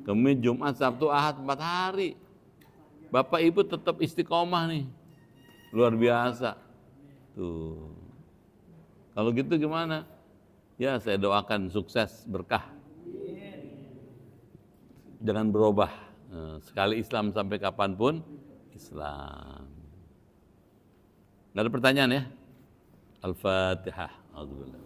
Kamis, Jumat, Sabtu, Ahad 4 hari. Bapak Ibu tetap istiqomah nih. Luar biasa. Tuh. Kalau gitu gimana? Ya saya doakan sukses, berkah. Jangan berubah. Sekali Islam sampai kapanpun Islam. Nggak ada pertanyaan ya? Al-Fatihah. Alhamdulillah.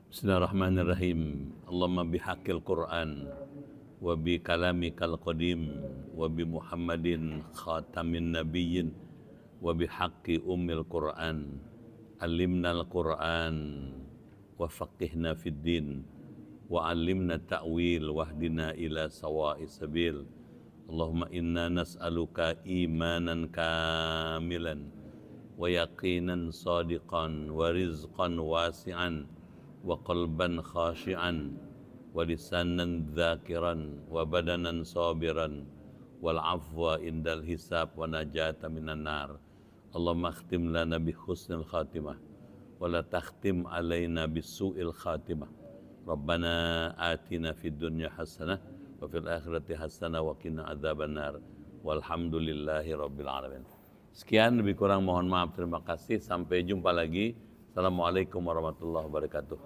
Bismillahirrahmanirrahim. Allahumma bihaqqil Qur'an wa bi kalamikal qadim wa bi Muhammadin khatamin nabiyyin wa bi haqqi ummil Qur'an alimnal Qur'an wa faqihna fid din wa alimna ta'wil wahdina ila sawa'is sabil. Allahumma inna nas'aluka imanan kamilan wa yaqinan sadiqan wa rizqan wasi'an wa qalban khashi'an wa lisanan dzakiran wa badanan sabiran wal afwa indal hisab wa najata minan nar. Allahumma akhtim lana bi husnil khatimah wa la takhtim alaina bis su'il khatimah. Rabbana atina fid dunya hasanah wa fil akhirati hasanah wa qina adzaban nar. Walhamdulillahi rabbil alamin. Sekian, lebih kurang mohon maaf. Terima kasih. Sampai jumpa lagi. Assalamualaikum warahmatullahi wabarakatuh.